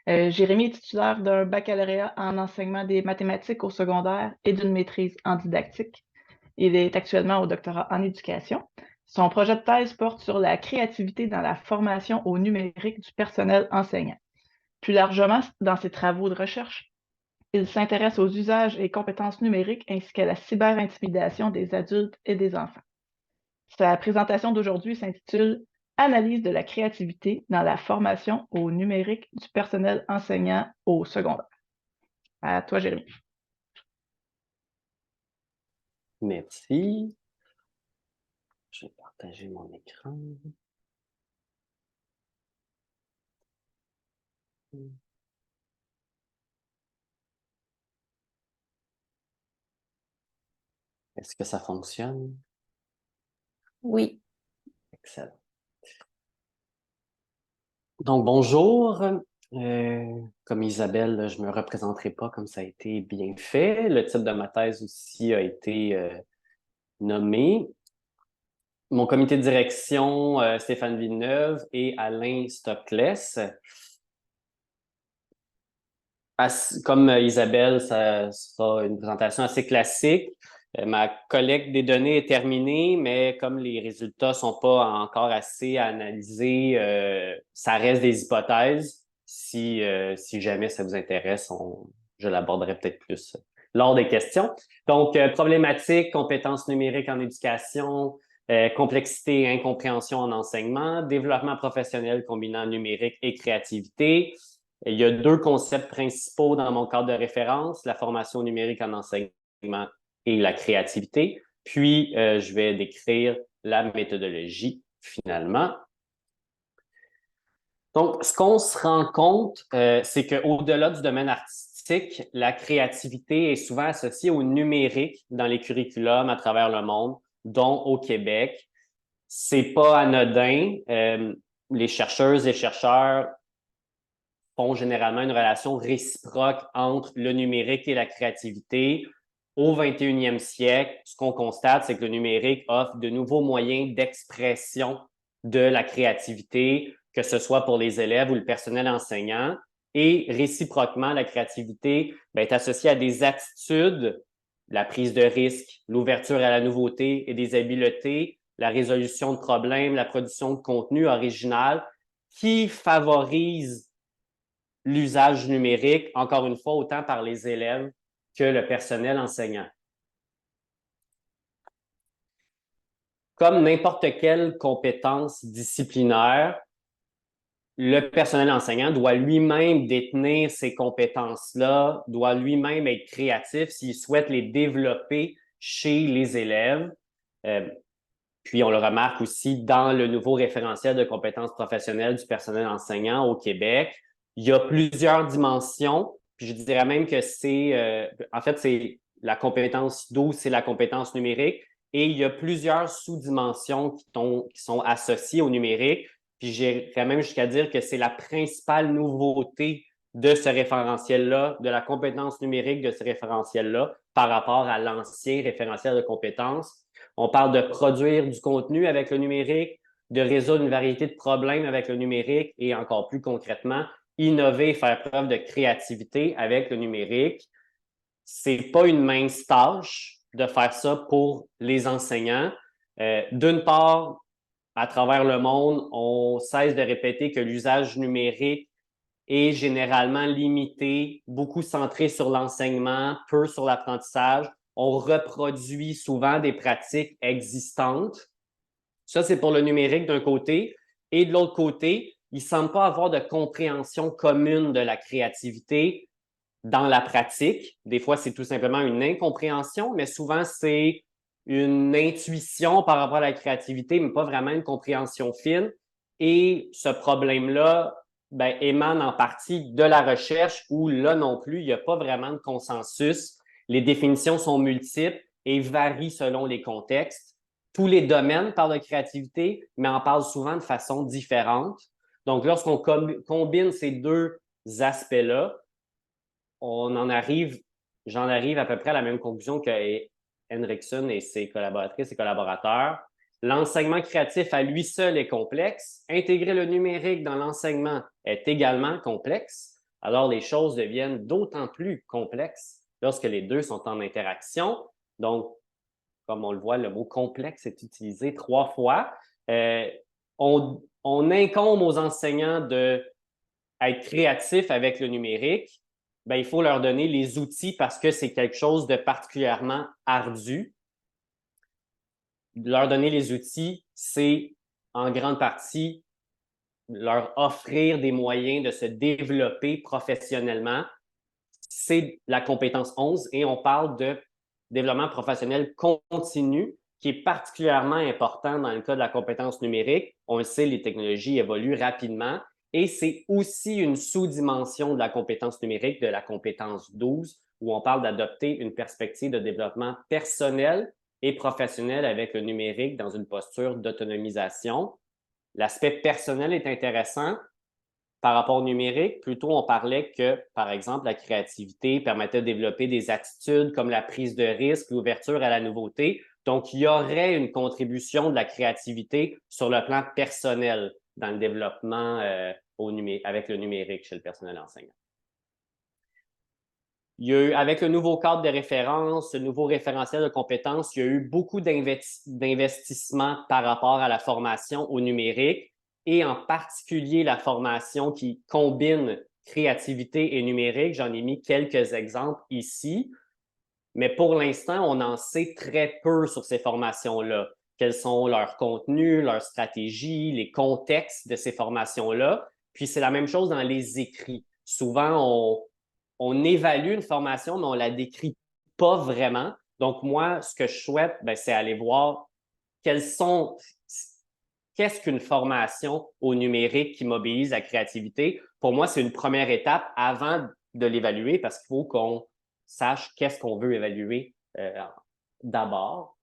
Jérémy est titulaire d'un baccalauréat en enseignement des mathématiques au secondaire et d'une maîtrise en didactique. Il est actuellement au doctorat en éducation. Son projet de thèse porte sur la créativité dans la formation au numérique du personnel enseignant. Plus largement, dans ses travaux de recherche, il s'intéresse aux usages et compétences numériques ainsi qu'à la cyberintimidation des adultes et des enfants. Sa présentation d'aujourd'hui s'intitule « Analyse de la créativité dans la formation au numérique du personnel enseignant au secondaire ». À toi, Jérémy. Merci. Je vais partager mon écran. Est-ce que ça fonctionne? Oui. Excellent. Donc, bonjour. Comme Isabelle, je ne me représenterai pas comme ça a été bien fait. Le titre de ma thèse aussi a été nommé. Mon comité de direction, Stéphane Villeneuve et Alain Stockless. Comme Isabelle, ça sera une présentation assez classique. Ma collecte des données est terminée, mais comme les résultats ne sont pas encore assez analysés, ça reste des hypothèses. Si jamais ça vous intéresse, je l'aborderai peut-être plus lors des questions. Donc, problématiques, compétences numériques en éducation, complexité et incompréhension en enseignement, développement professionnel combinant numérique et créativité. Il y a 2 concepts principaux dans mon cadre de référence, la formation numérique en enseignement et la créativité. Puis, je vais décrire la méthodologie finalement. Donc, ce qu'on se rend compte, c'est qu'au-delà du domaine artistique, la créativité est souvent associée au numérique dans les curriculums à travers le monde, dont au Québec. C'est pas anodin. Les chercheuses et chercheurs font généralement une relation réciproque entre le numérique et la créativité. au 21e siècle, ce qu'on constate, c'est que le numérique offre de nouveaux moyens d'expression de la créativité, que ce soit pour les élèves ou le personnel enseignant. Et réciproquement, la créativité est associée à des attitudes, la prise de risque, l'ouverture à la nouveauté et des habiletés, la résolution de problèmes, la production de contenu original qui favorisent l'usage numérique, encore une fois, autant par les élèves que le personnel enseignant. Comme n'importe quelle compétence disciplinaire, le personnel enseignant doit lui-même détenir ces compétences-là, doit lui-même être créatif s'il souhaite les développer chez les élèves. Puis on le remarque aussi dans le nouveau référentiel de compétences professionnelles du personnel enseignant au Québec. Il y a plusieurs dimensions, puis je dirais même que c'est la compétence 12, c'est la compétence numérique, et il y a plusieurs sous-dimensions qui sont associées au numérique. Puis j'irais même jusqu'à dire que c'est la principale nouveauté de ce référentiel-là, de la compétence numérique de ce référentiel-là par rapport à l'ancien référentiel de compétences. On parle de produire du contenu avec le numérique, de résoudre une variété de problèmes avec le numérique et encore plus concrètement, innover, faire preuve de créativité avec le numérique. C'est pas une mince tâche de faire ça pour les enseignants. D'une part, à travers le monde, on cesse de répéter que l'usage numérique est généralement limité, beaucoup centré sur l'enseignement, peu sur l'apprentissage. On reproduit souvent des pratiques existantes. Ça, c'est pour le numérique d'un côté. Et de l'autre côté, il ne semble pas avoir de compréhension commune de la créativité dans la pratique. Des fois, c'est tout simplement une incompréhension, mais souvent, c'est une intuition par rapport à la créativité, mais pas vraiment une compréhension fine. Et ce problème-là émane en partie de la recherche où là non plus, il n'y a pas vraiment de consensus. Les définitions sont multiples et varient selon les contextes. Tous les domaines parlent de créativité, mais en parlent souvent de façon différente. Donc, lorsqu'on combine ces deux aspects-là, j'en arrive à peu près à la même conclusion que Henriksen et ses collaboratrices et collaborateurs. L'enseignement créatif à lui seul est complexe. Intégrer le numérique dans l'enseignement est également complexe. Alors, les choses deviennent d'autant plus complexes lorsque les deux sont en interaction. Donc, comme on le voit, le mot complexe est utilisé 3 fois. On incombe aux enseignants d'être créatifs avec le numérique. Il faut leur donner les outils parce que c'est quelque chose de particulièrement ardu. Leur donner les outils, c'est en grande partie leur offrir des moyens de se développer professionnellement. C'est la compétence 11 et on parle de développement professionnel continu qui est particulièrement important dans le cas de la compétence numérique. On le sait, les technologies évoluent rapidement et c'est aussi une sous-dimension de la compétence numérique, de la compétence 12, où on parle d'adopter une perspective de développement personnel et professionnel avec le numérique dans une posture d'autonomisation. L'aspect personnel est intéressant. Par rapport au numérique, plutôt on parlait que, par exemple, la créativité permettait de développer des attitudes comme la prise de risque, l'ouverture à la nouveauté. Donc, il y aurait une contribution de la créativité sur le plan personnel dans le développement avec le numérique chez le personnel enseignant. Il y a eu, avec le nouveau cadre de référence, le nouveau référentiel de compétences, il y a eu beaucoup d'investissements par rapport à la formation au numérique et en particulier la formation qui combine créativité et numérique. J'en ai mis quelques exemples ici, mais pour l'instant, on en sait très peu sur ces formations-là. Quels sont leurs contenus, leurs stratégies, les contextes de ces formations-là. Puis c'est la même chose dans les écrits. Souvent, on évalue une formation, mais on ne la décrit pas vraiment. Donc, moi, ce que je souhaite, c'est aller voir qu'est-ce qu'une formation au numérique qui mobilise la créativité. Pour moi, c'est une première étape avant de l'évaluer parce qu'il faut qu'on sache qu'est-ce qu'on veut évaluer d'abord.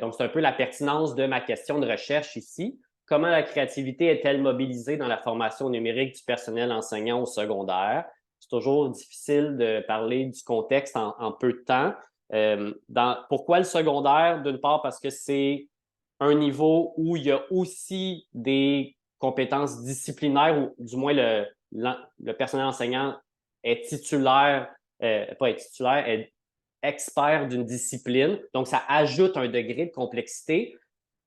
Donc, c'est un peu la pertinence de ma question de recherche ici. Comment la créativité est-elle mobilisée dans la formation numérique du personnel enseignant au secondaire? C'est toujours difficile de parler du contexte en peu de temps, Pourquoi le secondaire? D'une part, parce que c'est un niveau où il y a aussi des compétences disciplinaires, ou du moins le personnel enseignant est titulaire, pas est titulaire, est expert d'une discipline. Donc, ça ajoute un degré de complexité.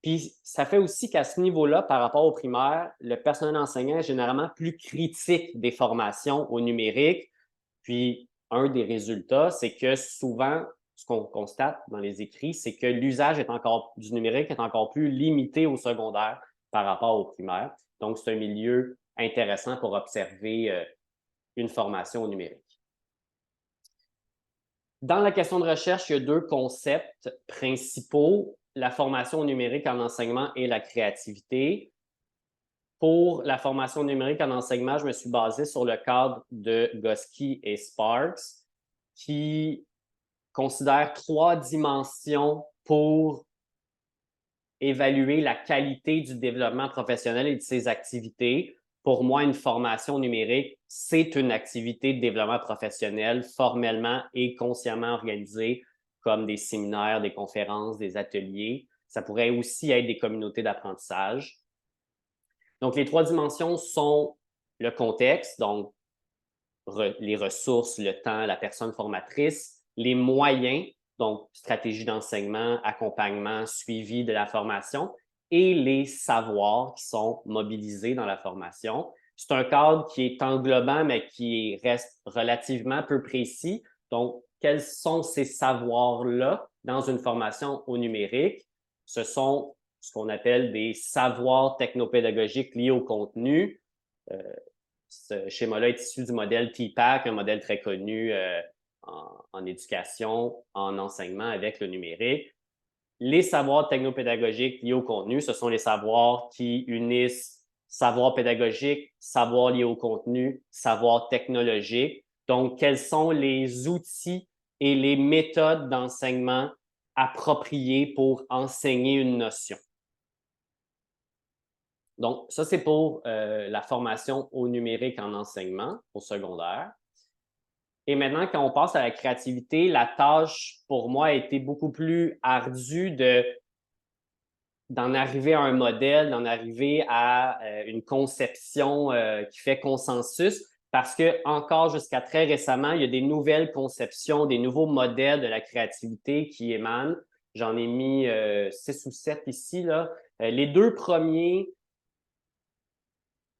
Puis, ça fait aussi qu'à ce niveau-là, par rapport au primaire, le personnel enseignant est généralement plus critique des formations au numérique. Puis, un des résultats, c'est que souvent, ce qu'on constate dans les écrits, c'est que l'usage du numérique est encore plus limité au secondaire par rapport au primaire. Donc, c'est un milieu intéressant pour observer une formation au numérique. Dans la question de recherche, il y a deux concepts principaux, la formation au numérique en enseignement et la créativité. Pour la formation numérique en enseignement, je me suis basé sur le cadre de Gosky et Sparks, qui considèrent 3 dimensions pour évaluer la qualité du développement professionnel et de ses activités. Pour moi, une formation numérique, c'est une activité de développement professionnel formellement et consciemment organisée, comme des séminaires, des conférences, des ateliers. Ça pourrait aussi être des communautés d'apprentissage. Donc, les 3 dimensions sont le contexte, donc les ressources, le temps, la personne formatrice, les moyens, donc stratégie d'enseignement, accompagnement, suivi de la formation, et les savoirs qui sont mobilisés dans la formation. C'est un cadre qui est englobant, mais qui reste relativement peu précis. Donc, quels sont ces savoirs-là dans une formation au numérique? Ce sont ce qu'on appelle des savoirs technopédagogiques liés au contenu. Ce schéma-là est issu du modèle TPACK, un modèle très connu en éducation, en enseignement avec le numérique. Les savoirs technopédagogiques liés au contenu, ce sont les savoirs qui unissent savoir pédagogique, savoir lié au contenu, savoir technologique. Donc, quels sont les outils et les méthodes d'enseignement appropriées pour enseigner une notion? Donc, ça, c'est pour la formation au numérique en enseignement au secondaire. Et maintenant, quand on passe à la créativité, la tâche, pour moi, a été beaucoup plus ardue d'en arriver à un modèle, d'en arriver à une conception qui fait consensus, parce que encore jusqu'à très récemment, il y a des nouvelles conceptions, des nouveaux modèles de la créativité qui émanent. J'en ai mis 6 ou 7 ici, là. Les 2 premiers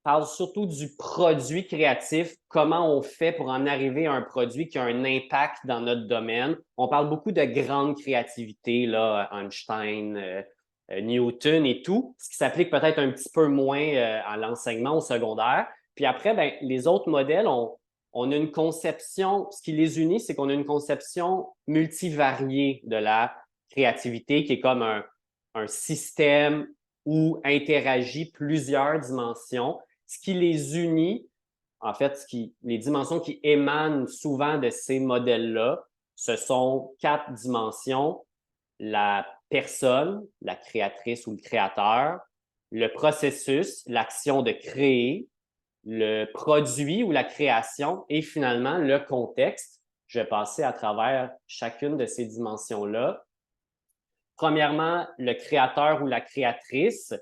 parle surtout du produit créatif, comment on fait pour en arriver à un produit qui a un impact dans notre domaine. On parle beaucoup de grande créativité, là, Einstein, Newton et tout, ce qui s'applique peut-être un petit peu moins à l'enseignement au secondaire. Puis après, ben, les autres modèles, on a une conception, ce qui les unit, c'est qu'on a une conception multivariée de la créativité qui est comme un système où interagit plusieurs dimensions. Ce qui les unit, en fait, les dimensions qui émanent souvent de ces modèles-là, ce sont 4 dimensions. La personne, la créatrice ou le créateur, le processus, l'action de créer, le produit ou la création et finalement le contexte. Je vais passer à travers chacune de ces dimensions-là. Premièrement, le créateur ou la créatrice,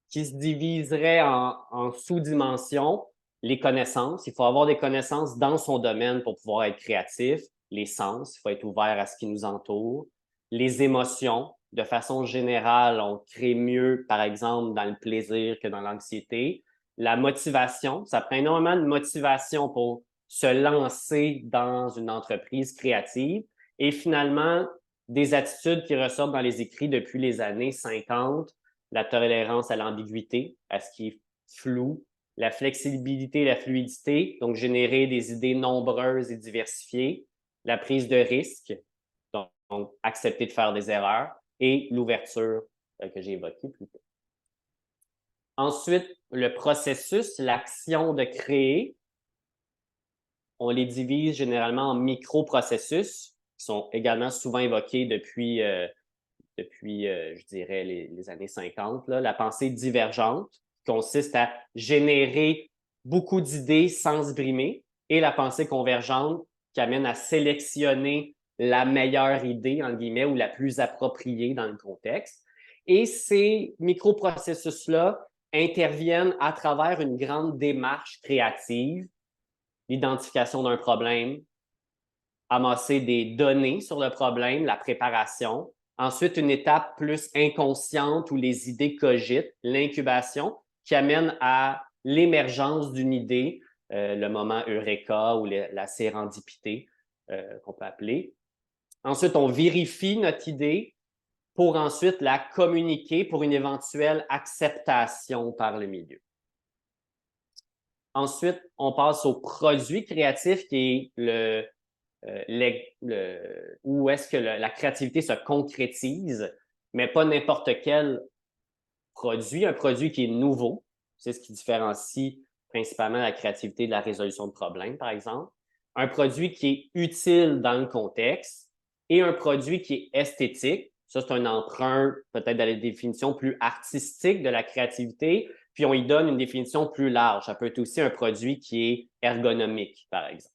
qui se diviserait en sous-dimensions, les connaissances. Il faut avoir des connaissances dans son domaine pour pouvoir être créatif. Les sens, il faut être ouvert à ce qui nous entoure. Les émotions, de façon générale, on crée mieux, par exemple, dans le plaisir que dans l'anxiété. La motivation, ça prend énormément de motivation pour se lancer dans une entreprise créative. Et finalement, des attitudes qui ressortent dans les écrits depuis les années 50, la tolérance à l'ambiguïté, à ce qui est flou, la flexibilité, la fluidité, donc générer des idées nombreuses et diversifiées, la prise de risque, donc accepter de faire des erreurs, et l'ouverture que j'ai évoquée plus tôt. Ensuite, le processus, l'action de créer, on les divise généralement en micro-processus, qui sont également souvent évoqués depuis je dirais, les années 50. Là. La pensée divergente consiste à générer beaucoup d'idées sans se brimer, et la pensée convergente qui amène à sélectionner la meilleure idée, en guillemets, ou la plus appropriée dans le contexte. Et ces microprocessus-là interviennent à travers une grande démarche créative, l'identification d'un problème, amasser des données sur le problème, la préparation. Ensuite, une étape plus inconsciente où les idées cogitent, l'incubation, qui amène à l'émergence d'une idée, le moment eureka ou la sérendipité qu'on peut appeler. Ensuite, on vérifie notre idée pour ensuite la communiquer pour une éventuelle acceptation par le milieu. Ensuite, on passe au produit créatif qui est où est-ce que la créativité se concrétise, mais pas n'importe quel produit, un produit qui est nouveau. C'est ce qui différencie principalement la créativité de la résolution de problèmes, par exemple. Un produit qui est utile dans le contexte et un produit qui est esthétique. Ça, c'est un emprunt peut-être dans les définitions plus artistiques de la créativité, puis on y donne une définition plus large. Ça peut être aussi un produit qui est ergonomique, par exemple.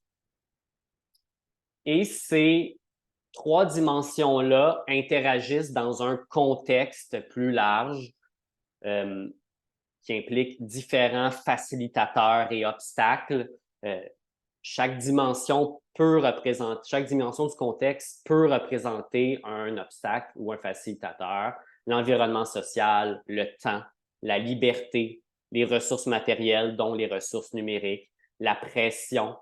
Et ces trois dimensions-là interagissent dans un contexte plus large qui implique différents facilitateurs et obstacles. Chaque dimension du contexte peut représenter un obstacle ou un facilitateur. L'environnement social, le temps, la liberté, les ressources matérielles, dont les ressources numériques, la pression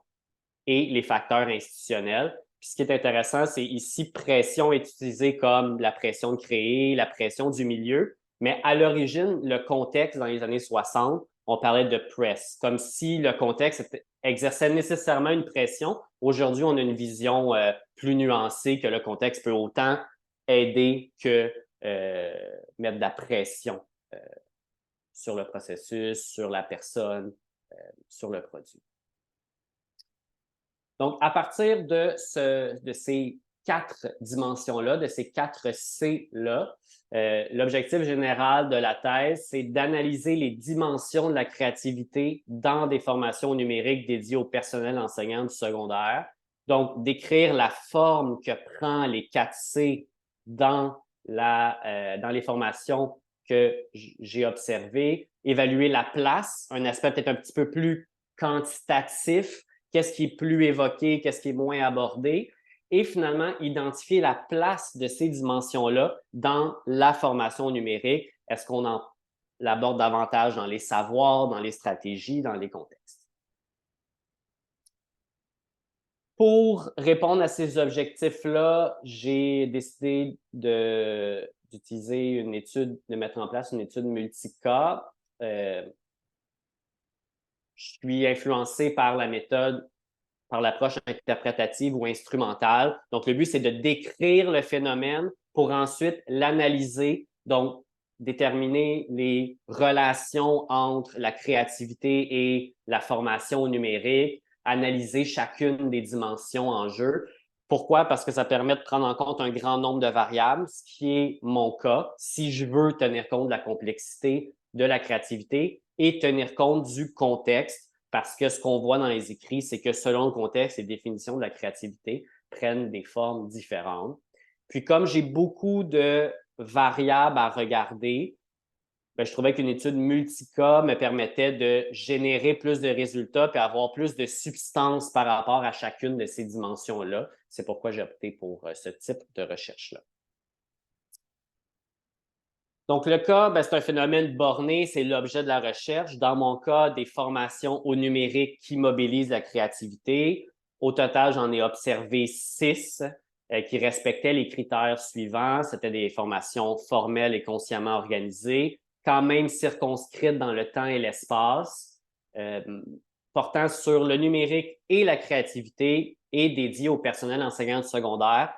et les facteurs institutionnels. Puis ce qui est intéressant, c'est ici, pression est utilisée comme la pression de créer, la pression du milieu, mais à l'origine, le contexte dans les années 60, on parlait de press, comme si le contexte exerçait nécessairement une pression. Aujourd'hui, on a une vision plus nuancée que le contexte peut autant aider que mettre de la pression sur le processus, sur la personne, sur le produit. Donc, à partir de ces quatre dimensions-là, de ces quatre C-là, l'objectif général de la thèse, c'est d'analyser les dimensions de la créativité dans des formations numériques dédiées au personnel enseignant du secondaire. Donc, décrire la forme que prend les 4 C dans les formations que j'ai observées, évaluer la place, un aspect peut-être un petit peu plus quantitatif, qu'est-ce qui est plus évoqué, qu'est-ce qui est moins abordé, et finalement, identifier la place de ces dimensions-là dans la formation numérique. Est-ce qu'on l'aborde davantage dans les savoirs, dans les stratégies, dans les contextes? Pour répondre à ces objectifs-là, j'ai décidé d'utiliser une étude, de mettre en place une étude multicas. Je suis influencé par la méthode, par l'approche interprétative ou instrumentale. Donc, le but, c'est de décrire le phénomène pour ensuite l'analyser, donc déterminer les relations entre la créativité et la formation numérique, analyser chacune des dimensions en jeu. Pourquoi? Parce que ça permet de prendre en compte un grand nombre de variables, ce qui est mon cas, si je veux tenir compte de la complexité de la créativité et tenir compte du contexte, parce que ce qu'on voit dans les écrits, c'est que selon le contexte, les définitions de la créativité prennent des formes différentes. Puis comme j'ai beaucoup de variables à regarder, je trouvais qu'une étude multicas me permettait de générer plus de résultats et avoir plus de substance par rapport à chacune de ces dimensions-là. C'est pourquoi j'ai opté pour ce type de recherche-là. Donc, le cas, c'est un phénomène borné, c'est l'objet de la recherche. Dans mon cas, des formations au numérique qui mobilisent la créativité. Au total, j'en ai observé 6 qui respectaient les critères suivants. C'était des formations formelles et consciemment organisées, quand même circonscrites dans le temps et l'espace, portant sur le numérique et la créativité et dédiées au personnel enseignant du secondaire.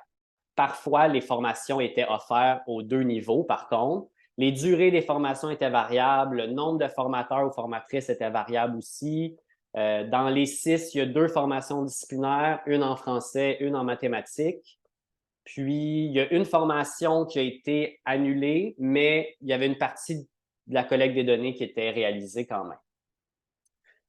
Parfois, les formations étaient offertes aux 2 niveaux, par contre. Les durées des formations étaient variables, le nombre de formateurs ou formatrices était variable aussi. Dans les 6, il y a 2 formations disciplinaires, une en français, une en mathématiques. Puis, il y a une formation qui a été annulée, mais il y avait une partie de la collecte des données qui était réalisée quand même.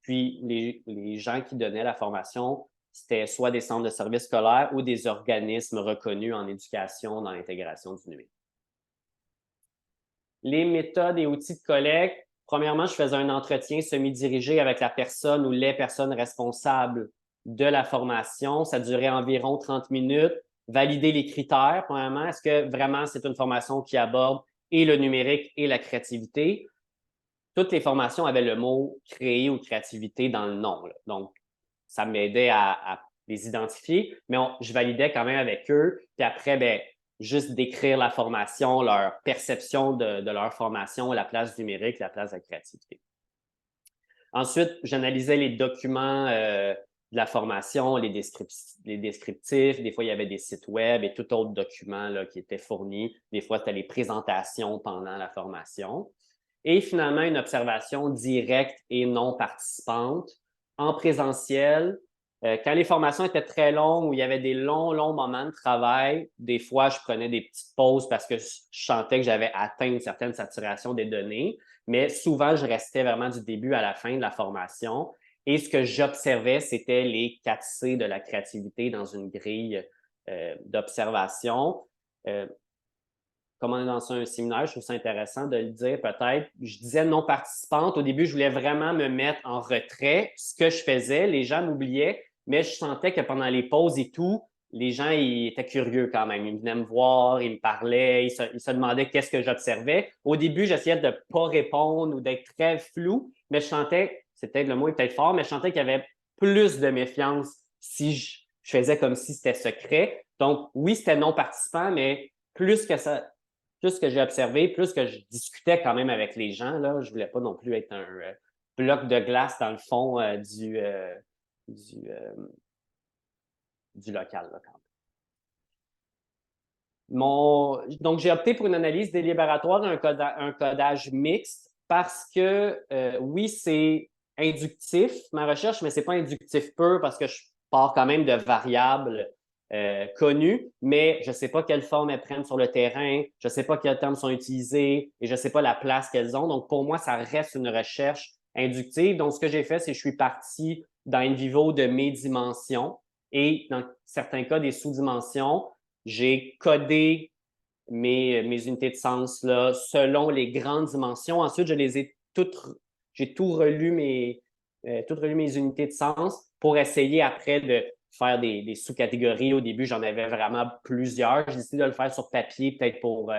Puis, les gens qui donnaient la formation c'était soit des centres de services scolaires ou des organismes reconnus en éducation dans l'intégration du numérique. Les méthodes et outils de collecte. Premièrement, je faisais un entretien semi-dirigé avec la personne ou les personnes responsables de la formation. Ça durait environ 30 minutes. Valider les critères, premièrement. Est-ce que vraiment c'est une formation qui aborde et le numérique et la créativité? Toutes les formations avaient le mot « créer » ou « créativité » dans le nom. Là. Donc, ça m'aidait à les identifier, mais je validais quand même avec eux. Puis après, ben, juste décrire la formation, leur perception de leur formation, la place du numérique, la place de la créativité. Ensuite, j'analysais les documents de la formation, les descriptifs. Des fois, il y avait des sites web et tout autre document là, qui était fourni. Des fois, c'était les présentations pendant la formation. Et finalement, une observation directe et non participante en présentiel. Quand les formations étaient très longues, où il y avait des longs moments de travail, des fois, je prenais des petites pauses parce que je sentais que j'avais atteint une certaine saturation des données. Mais souvent, je restais vraiment du début à la fin de la formation. Et ce que j'observais, c'était les 4C de la créativité dans une grille d'observation. Comme on est dans un séminaire, je trouve ça intéressant de le dire peut-être. Je disais non participante. Au début, je voulais vraiment me mettre en retrait. Ce que je faisais, les gens m'oubliaient, mais je sentais que pendant les pauses et tout, les gens ils étaient curieux quand même. Ils venaient me voir, ils me parlaient, ils se demandaient qu'est-ce que j'observais. Au début, j'essayais de ne pas répondre ou d'être très flou, mais je sentais, c'est peut-être le mot est peut-être fort, mais je sentais qu'il y avait plus de méfiance si je faisais comme si c'était secret. Donc, oui, c'était non participant, mais plus que ça, plus que j'ai observé, plus que je discutais quand même avec les gens. Là, je ne voulais pas non plus être un bloc de glace dans le fond du local. Là, quand même. Donc, j'ai opté pour une analyse délibératoire et un codage mixte parce que, oui, c'est inductif, ma recherche, mais ce n'est pas inductif pur parce que je pars quand même de variables connues, mais je ne sais pas quelle forme elles prennent sur le terrain, je ne sais pas quels termes sont utilisés et je ne sais pas la place qu'elles ont. Donc, pour moi, ça reste une recherche inductive. Donc, ce que j'ai fait, c'est que je suis parti dans In Vivo de mes dimensions et dans certains cas, des sous-dimensions. J'ai codé mes unités de sens là, selon les grandes dimensions. Ensuite, j'ai tout relu mes unités de sens pour essayer après de faire des sous-catégories. Au début, j'en avais vraiment plusieurs. J'ai décidé de le faire sur papier, peut-être pour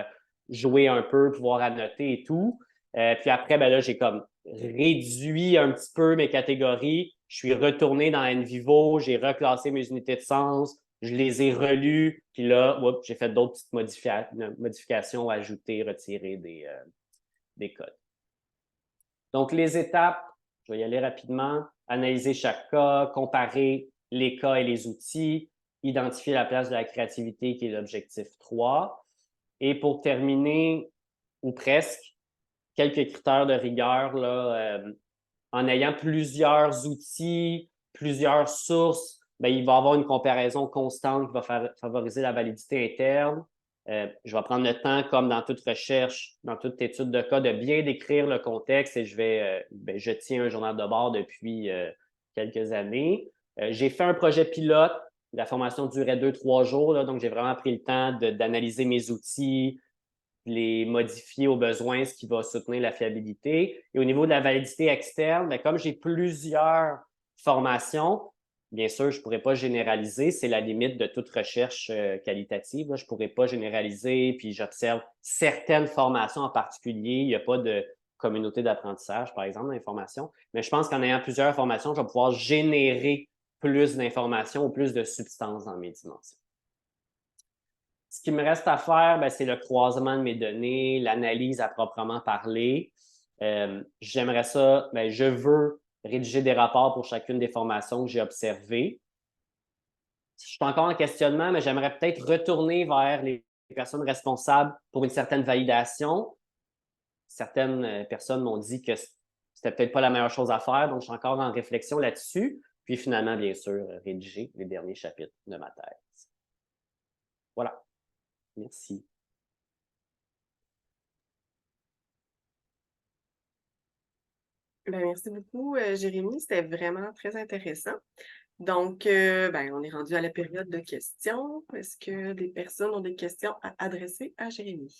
jouer un peu, pouvoir annoter et tout. Puis après, ben là, j'ai comme réduit un petit peu mes catégories. Je suis retourné dans In Vivo, j'ai reclassé mes unités de sens, je les ai relus, puis là, j'ai fait d'autres petites modifications, ajouter, retirer des codes. Donc, les étapes, je vais y aller rapidement. Analyser chaque cas, comparer les cas et les outils, identifier la place de la créativité qui est l'objectif 3. Et pour terminer, ou presque, quelques critères de rigueur là, en ayant plusieurs outils, plusieurs sources, bien, il va y avoir une comparaison constante qui va favoriser la validité interne. Je vais prendre le temps, comme dans toute recherche, dans toute étude de cas, de bien décrire le contexte et je tiens un journal de bord depuis quelques années. J'ai fait un projet pilote. La formation durait 2-3 jours, là, donc j'ai vraiment pris le temps d'analyser mes outils, les modifier au besoin, ce qui va soutenir la fiabilité. Et au niveau de la validité externe, bien, comme j'ai plusieurs formations, bien sûr, je ne pourrais pas généraliser. C'est la limite de toute recherche qualitative. Là. Je ne pourrais pas généraliser, puis j'observe certaines formations en particulier. Il n'y a pas de communauté d'apprentissage, par exemple, dans les formations. Mais je pense qu'en ayant plusieurs formations, je vais pouvoir générer plus d'informations ou plus de substance dans mes dimensions. Ce qui me reste à faire, ben, c'est le croisement de mes données, l'analyse à proprement parler. J'aimerais ça, ben, je veux rédiger des rapports pour chacune des formations que j'ai observées. Je suis encore en questionnement, mais j'aimerais peut-être retourner vers les personnes responsables pour une certaine validation. Certaines personnes m'ont dit que c'était peut-être pas la meilleure chose à faire, donc je suis encore en réflexion là-dessus. Puis finalement, bien sûr, rédiger les derniers chapitres de ma thèse. Voilà. Merci. Ben, merci beaucoup, Jérémy. C'était vraiment très intéressant. Donc, on est rendu à la période de questions. Est-ce que des personnes ont des questions à adresser à Jérémy?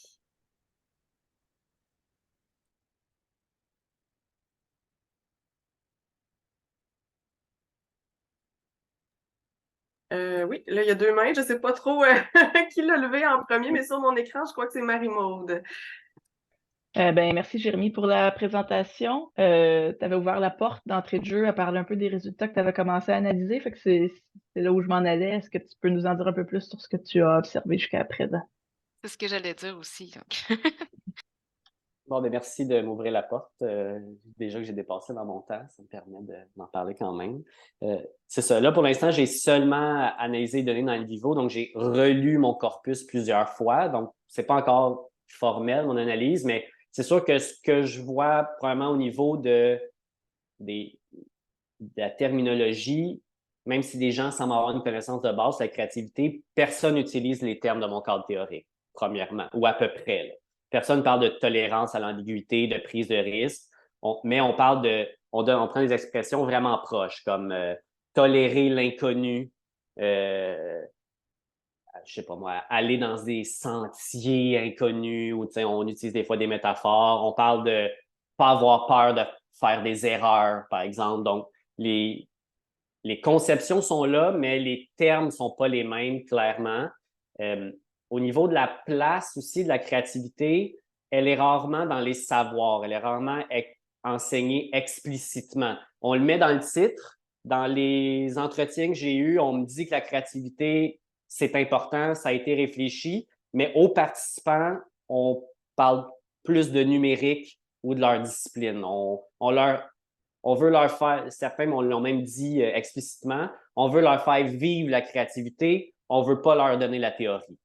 Oui, là, il y a deux mains. Je ne sais pas trop qui l'a levé en premier, mais sur mon écran, je crois que c'est Marie-Maude. Merci Jérémy pour la présentation. Tu avais ouvert la porte d'entrée de jeu à parler un peu des résultats que tu avais commencé à analyser. Fait que c'est là où je m'en allais. Est-ce que tu peux nous en dire un peu plus sur ce que tu as observé jusqu'à présent? C'est ce que j'allais dire aussi. Donc. Bon, ben merci de m'ouvrir la porte. Déjà que j'ai dépassé dans mon temps, ça me permet d'en parler quand même. C'est ça. Là, pour l'instant, j'ai seulement analysé les données dans le Vivo, donc j'ai relu mon corpus plusieurs fois. Donc, c'est pas encore formel, mon analyse, mais c'est sûr que ce que je vois probablement au niveau de la terminologie, même si des gens semblent avoir une connaissance de base de la créativité, personne n'utilise les termes de mon cadre théorique, premièrement, ou à peu près. Là. Personne ne parle de tolérance à l'ambiguïté, de prise de risque, mais on parle on prend des expressions vraiment proches, comme tolérer l'inconnu, je sais pas moi, aller dans des sentiers inconnus, ou on utilise des fois des métaphores, on parle de pas avoir peur de faire des erreurs, par exemple. Donc, les conceptions sont là, mais les termes ne sont pas les mêmes, clairement. Au niveau de la place aussi de la créativité, elle est rarement dans les savoirs, elle est rarement enseignée explicitement. On le met dans le titre. Dans les entretiens que j'ai eus, on me dit que la créativité, c'est important, ça a été réfléchi, mais aux participants, on parle plus de numérique ou de leur discipline. On veut leur faire, certains l'ont même dit explicitement, on veut leur faire vivre la créativité, on ne veut pas leur donner la théorie.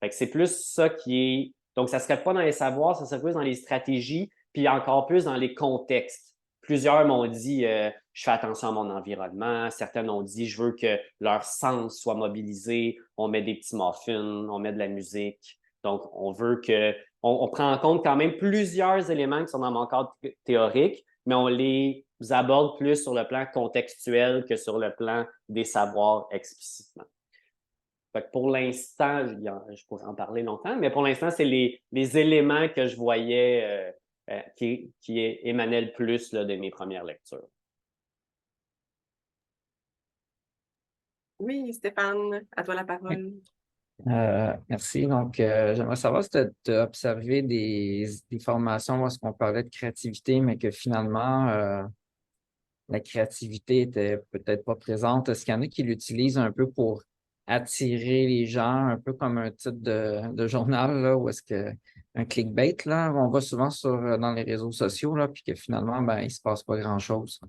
Fait que c'est plus ça qui est. Donc, ça ne serait pas dans les savoirs, ça serait plus dans les stratégies, puis encore plus dans les contextes. Plusieurs m'ont dit je fais attention à mon environnement. Certains ont dit je veux que leur sens soit mobilisé. On met des petits muffins, on met de la musique. Donc, on veut que. On prend en compte quand même plusieurs éléments qui sont dans mon cadre théorique, mais on les aborde plus sur le plan contextuel que sur le plan des savoirs explicitement. Fait que pour l'instant, je pourrais en parler longtemps, mais pour l'instant, c'est les éléments que je voyais qui émanaient le plus là, de mes premières lectures. Oui, Stéphane, à toi la parole. Merci. Donc, j'aimerais savoir si tu as observé des formations où est-ce qu'on parlait de créativité, mais que finalement, la créativité était peut-être pas présente. Est-ce qu'il y en a qui l'utilisent un peu pour attirer les gens, un peu comme un titre de journal, là, ou est-ce que un clickbait, là, on va souvent dans les réseaux sociaux, là, puis que finalement, ben, il se passe pas grand-chose.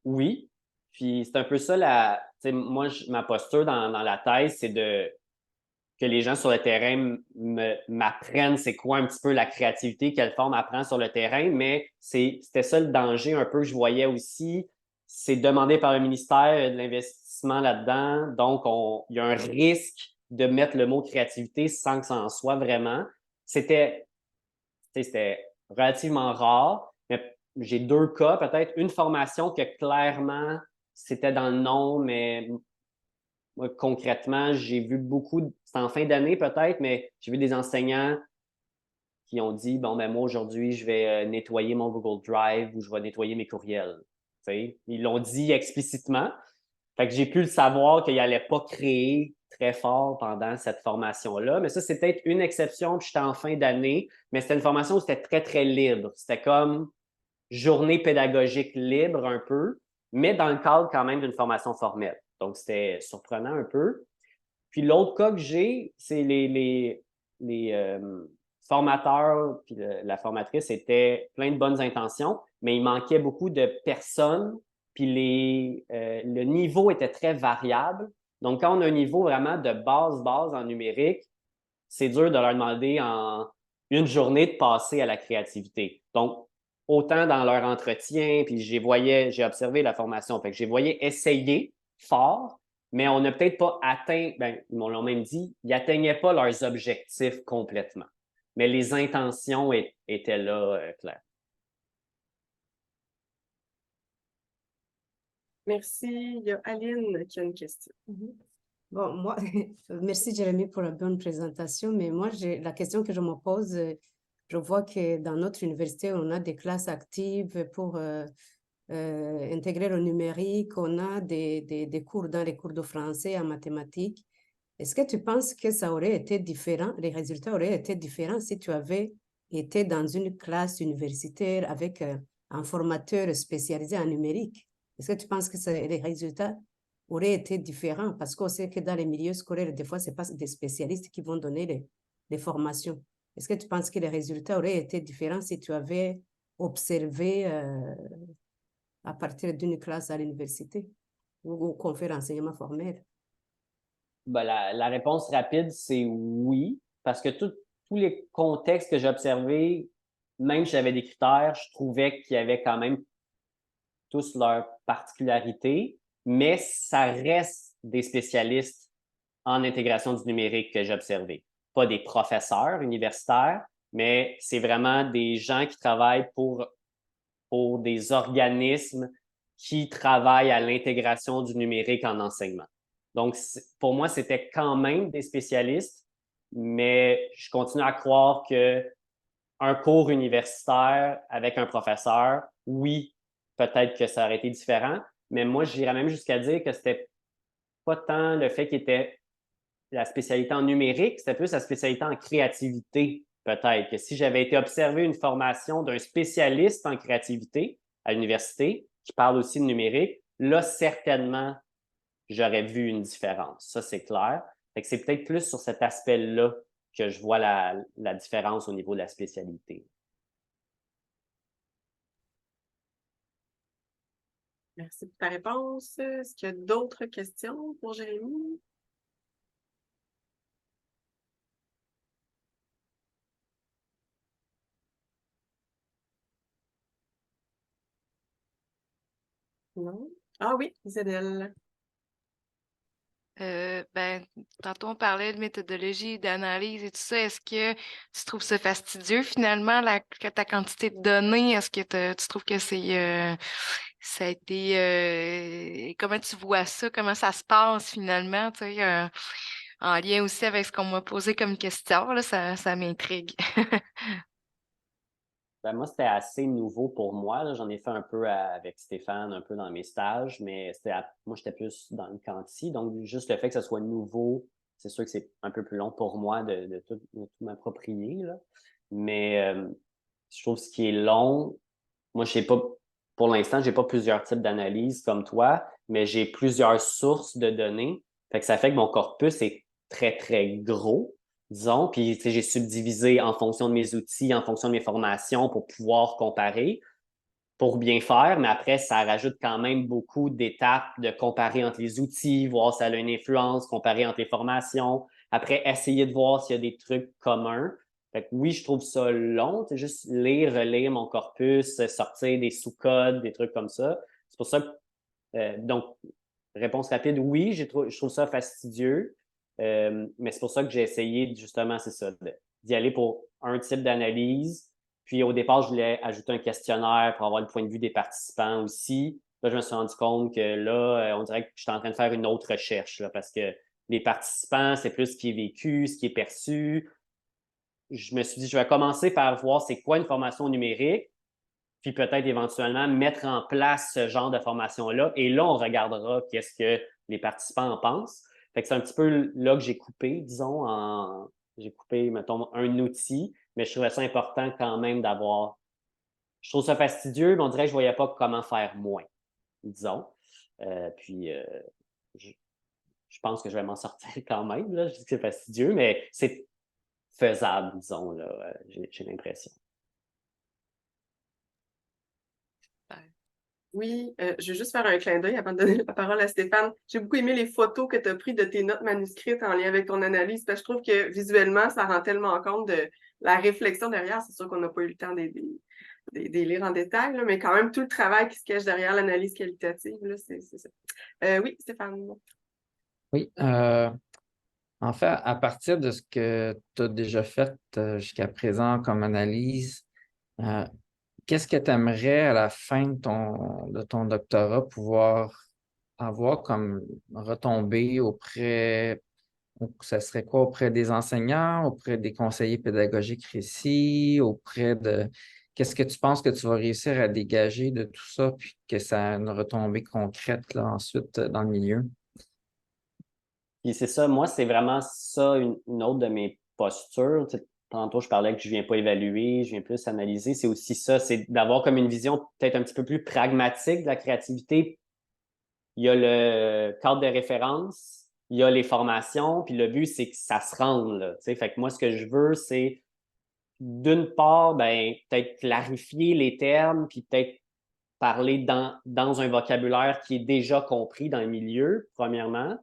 Oui, puis c'est un peu ça, moi, ma posture dans la thèse, c'est que les gens sur le terrain m'apprennent c'est quoi un petit peu la créativité, quelle forme apprend sur le terrain, mais c'était ça le danger un peu que je voyais aussi, c'est demandé par le ministère de l'investissement là-dedans, donc il y a un risque de mettre le mot créativité sans que ça en soit vraiment. C'était relativement rare, mais j'ai deux cas, peut-être une formation que clairement c'était dans le nom, mais moi, concrètement, j'ai vu c'est en fin d'année peut-être, mais j'ai vu des enseignants qui ont dit, bon, ben moi, aujourd'hui, je vais nettoyer mon Google Drive ou je vais nettoyer mes courriels. T'sais? Ils l'ont dit explicitement. Fait que j'ai pu le savoir qu'ils n'allaient pas créer très fort pendant cette formation-là. Mais ça, c'est peut-être une exception, puis j'étais en fin d'année, mais c'était une formation où c'était très, très libre. C'était comme journée pédagogique libre un peu, mais dans le cadre quand même d'une formation formelle. Donc, c'était surprenant un peu. Puis l'autre cas que j'ai, c'est les formateurs, puis la formatrice était plein de bonnes intentions, mais il manquait beaucoup de personnes, puis le niveau était très variable. Donc, quand on a un niveau vraiment de base en numérique, c'est dur de leur demander en une journée de passer à la créativité. Donc, autant dans leur entretien, puis j'ai observé la formation, fait que j'ai voyé essayer fort, mais on n'a peut-être pas atteint, ils m'ont même dit, ils n'atteignaient pas leurs objectifs complètement. Mais les intentions étaient là, claires. Merci. Il y a Aline qui a une question. Bon, moi, merci Jérémy pour la bonne présentation, mais moi, la question que je me pose, je vois que dans notre université, on a des classes actives pour intégrer le numérique, on a des cours dans les cours de français, en mathématiques. Est-ce que tu penses que ça aurait été différent, les résultats auraient été différents si tu avais été dans une classe universitaire avec un formateur spécialisé en numérique? Est-ce que tu penses que les résultats auraient été différents? Parce qu'on sait que dans les milieux scolaires, des fois, ce n'est pas des spécialistes qui vont donner les formations. Est-ce que tu penses que les résultats auraient été différents si tu avais observé à partir d'une classe à l'université ou qu'on fait l'enseignement formel? Ben, la réponse rapide, c'est oui, parce que tous les contextes que j'ai observés, même si j'avais des critères, je trouvais qu'il y avait quand même tous leurs particularités, mais ça reste des spécialistes en intégration du numérique que j'ai observés. Pas des professeurs universitaires, mais c'est vraiment des gens qui travaillent pour des organismes qui travaillent à l'intégration du numérique en enseignement. Donc, pour moi, c'était quand même des spécialistes, mais je continue à croire qu'un cours universitaire avec un professeur, oui, peut-être que ça aurait été différent, mais moi, j'irais même jusqu'à dire que c'était pas tant le fait qu'il était la spécialité en numérique, c'était plus la spécialité en créativité, peut-être. Que si j'avais été observer une formation d'un spécialiste en créativité à l'université, qui parle aussi de numérique, là, certainement, j'aurais vu une différence. Ça, c'est clair. Fait que c'est peut-être plus sur cet aspect-là que je vois la différence au niveau de la spécialité. Merci pour ta réponse. Est-ce qu'il y a d'autres questions pour Jérémy? Non? Ah oui, Isabelle. Tantôt, on parlait de méthodologie, d'analyse et tout ça. Est-ce que tu trouves ça fastidieux finalement, ta quantité de données? Est-ce que tu trouves que ça a été comment tu vois ça? Comment ça se passe finalement? Tu sais, en lien aussi avec ce qu'on m'a posé comme question, là, ça m'intrigue. Ben, moi, c'était assez nouveau pour moi, là. J'en ai fait un peu avec Stéphane, un peu dans mes stages, mais moi, j'étais plus dans le quanti. Donc, juste le fait que ce soit nouveau, c'est sûr que c'est un peu plus long pour moi de tout m'approprier, là. Mais je trouve ce qui est long, moi, je sais pas, pour l'instant, j'ai pas plusieurs types d'analyses comme toi, mais j'ai plusieurs sources de données. Fait que ça fait que mon corpus est très, très gros, disons. Puis, tu sais, j'ai subdivisé en fonction de mes outils, en fonction de mes formations pour pouvoir comparer, pour bien faire. Mais après, ça rajoute quand même beaucoup d'étapes de comparer entre les outils, voir si ça a une influence, comparer entre les formations. Après, essayer de voir s'il y a des trucs communs. Fait que oui, je trouve ça long. C'est juste lire, relire mon corpus, sortir des sous-codes, des trucs comme ça. C'est pour ça que, donc, réponse rapide, oui, je trouve ça fastidieux. Mais c'est pour ça que j'ai essayé, justement, c'est ça, d'y aller pour un type d'analyse. Puis au départ, je voulais ajouter un questionnaire pour avoir le point de vue des participants aussi. Là, je me suis rendu compte que là, on dirait que je suis en train de faire une autre recherche, là, parce que les participants, c'est plus ce qui est vécu, ce qui est perçu. Je me suis dit, je vais commencer par voir c'est quoi une formation numérique, puis peut-être éventuellement mettre en place ce genre de formation-là. Et là, on regardera qu'est-ce que les participants en pensent. Fait que c'est un petit peu là que j'ai coupé, disons, j'ai coupé, mettons, un outil, mais je trouvais ça important quand même d'avoir. Je trouve ça fastidieux, mais on dirait que je ne voyais pas comment faire moins, disons. Puis, je pense que je vais m'en sortir quand même. Là. Je dis que c'est fastidieux, mais c'est faisable, disons, là, j'ai l'impression. Oui, je vais juste faire un clin d'œil avant de donner la parole à Stéphane. J'ai beaucoup aimé les photos que tu as prises de tes notes manuscrites en lien avec ton analyse, parce que je trouve que visuellement, ça rend tellement compte de la réflexion derrière. C'est sûr qu'on n'a pas eu le temps de les lire en détail, là, mais quand même tout le travail qui se cache derrière l'analyse qualitative, là, c'est ça. Oui, Stéphane. Oui, en fait, à partir de ce que tu as déjà fait jusqu'à présent comme analyse, qu'est-ce que tu aimerais à la fin de ton doctorat pouvoir avoir comme retombée auprès, ça serait quoi, auprès des enseignants, auprès des conseillers pédagogiques récits, auprès de... Qu'est-ce que tu penses que tu vas réussir à dégager de tout ça, puis que ça a une retombée concrète là, ensuite dans le milieu? Puis c'est ça, moi, c'est vraiment ça, une autre de mes postures. Tu sais, tantôt, je parlais que je viens pas évaluer, je viens plus analyser. C'est aussi ça, c'est d'avoir comme une vision peut-être un petit peu plus pragmatique de la créativité. Il y a le cadre de référence, il y a les formations, puis le but, c'est que ça se rende, là. Tu sais, fait que moi, ce que je veux, c'est d'une part, ben, peut-être clarifier les termes, puis peut-être parler dans un vocabulaire qui est déjà compris dans le milieu, premièrement.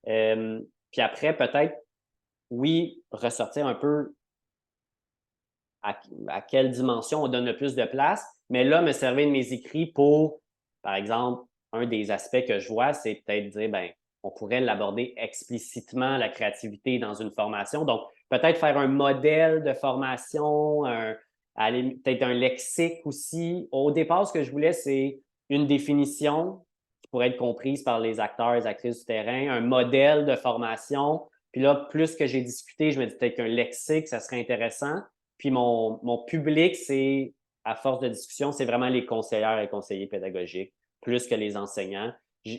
Puis après, peut-être, oui, ressortir un peu à quelle dimension on donne le plus de place, mais là, me servir de mes écrits pour, par exemple, un des aspects que je vois, c'est peut-être dire, ben, on pourrait l'aborder explicitement, la créativité dans une formation. Donc, peut-être faire un modèle de formation, peut-être un lexique aussi. Au départ, ce que je voulais, c'est une définition qui pourrait être comprise par les acteurs et les actrices du terrain, un modèle de formation. Puis là, plus que j'ai discuté, je me dis peut-être qu'un lexique, ça serait intéressant. Puis mon public, c'est, à force de discussion, c'est vraiment les conseillères et conseillers pédagogiques, plus que les enseignants.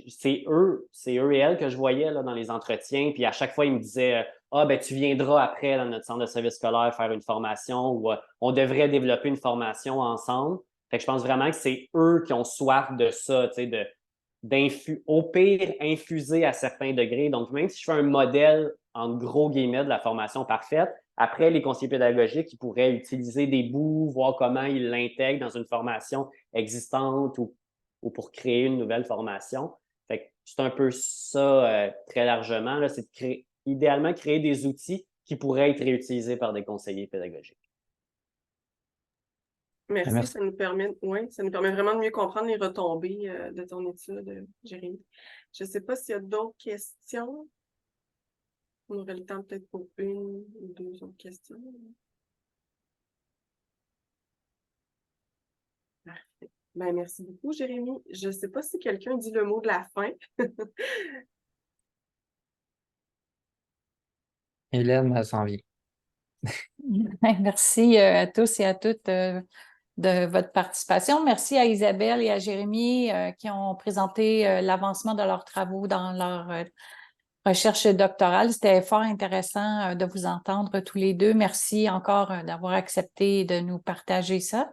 C'est eux et elles que je voyais là, dans les entretiens. Puis à chaque fois, ils me disaient ah, ben tu viendras après dans notre centre de service scolaire faire une formation ou on devrait développer une formation ensemble. Fait que je pense vraiment que c'est eux qui ont soif de ça, tu sais, au pire, infuser à certains degrés. Donc, même si je fais un modèle, en gros guillemets, de la formation parfaite, après, les conseillers pédagogiques, ils pourraient utiliser des bouts, voir comment ils l'intègrent dans une formation existante ou pour créer une nouvelle formation. Fait que c'est un peu ça très largement, là, c'est de idéalement créer des outils qui pourraient être réutilisés par des conseillers pédagogiques. Merci, Merci. ça nous permet vraiment de mieux comprendre les retombées de ton étude, Jérémy. Je ne sais pas s'il y a d'autres questions. On aurait le temps peut-être pour une ou deux autres questions. Parfait. Ben, merci beaucoup, Jérémy. Je ne sais pas si quelqu'un dit le mot de la fin. Hélène, elle s'en vient. Merci à tous et à toutes de votre participation. Merci à Isabelle et à Jérémy qui ont présenté l'avancement de leurs travaux dans leur recherche doctorale. C'était fort intéressant de vous entendre tous les deux. Merci encore d'avoir accepté de nous partager ça.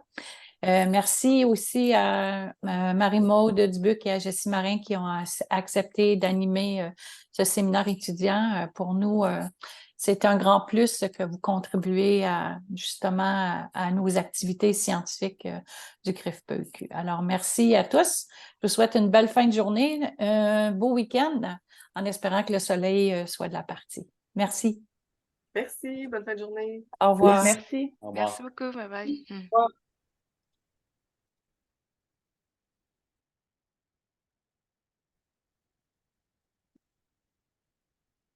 Merci aussi à Marie-Maude Dubuc et à Jessie Marin qui ont accepté d'animer ce séminaire étudiant. Pour nous, c'est un grand plus que vous contribuez justement à nos activités scientifiques du CRIF-PEQ. Alors, merci à tous. Je vous souhaite une belle fin de journée, un beau week-end, en espérant que le soleil soit de la partie. Merci. Merci, bonne fin de journée. Au revoir. Merci. Au revoir. Merci beaucoup. Bye bye. Au revoir.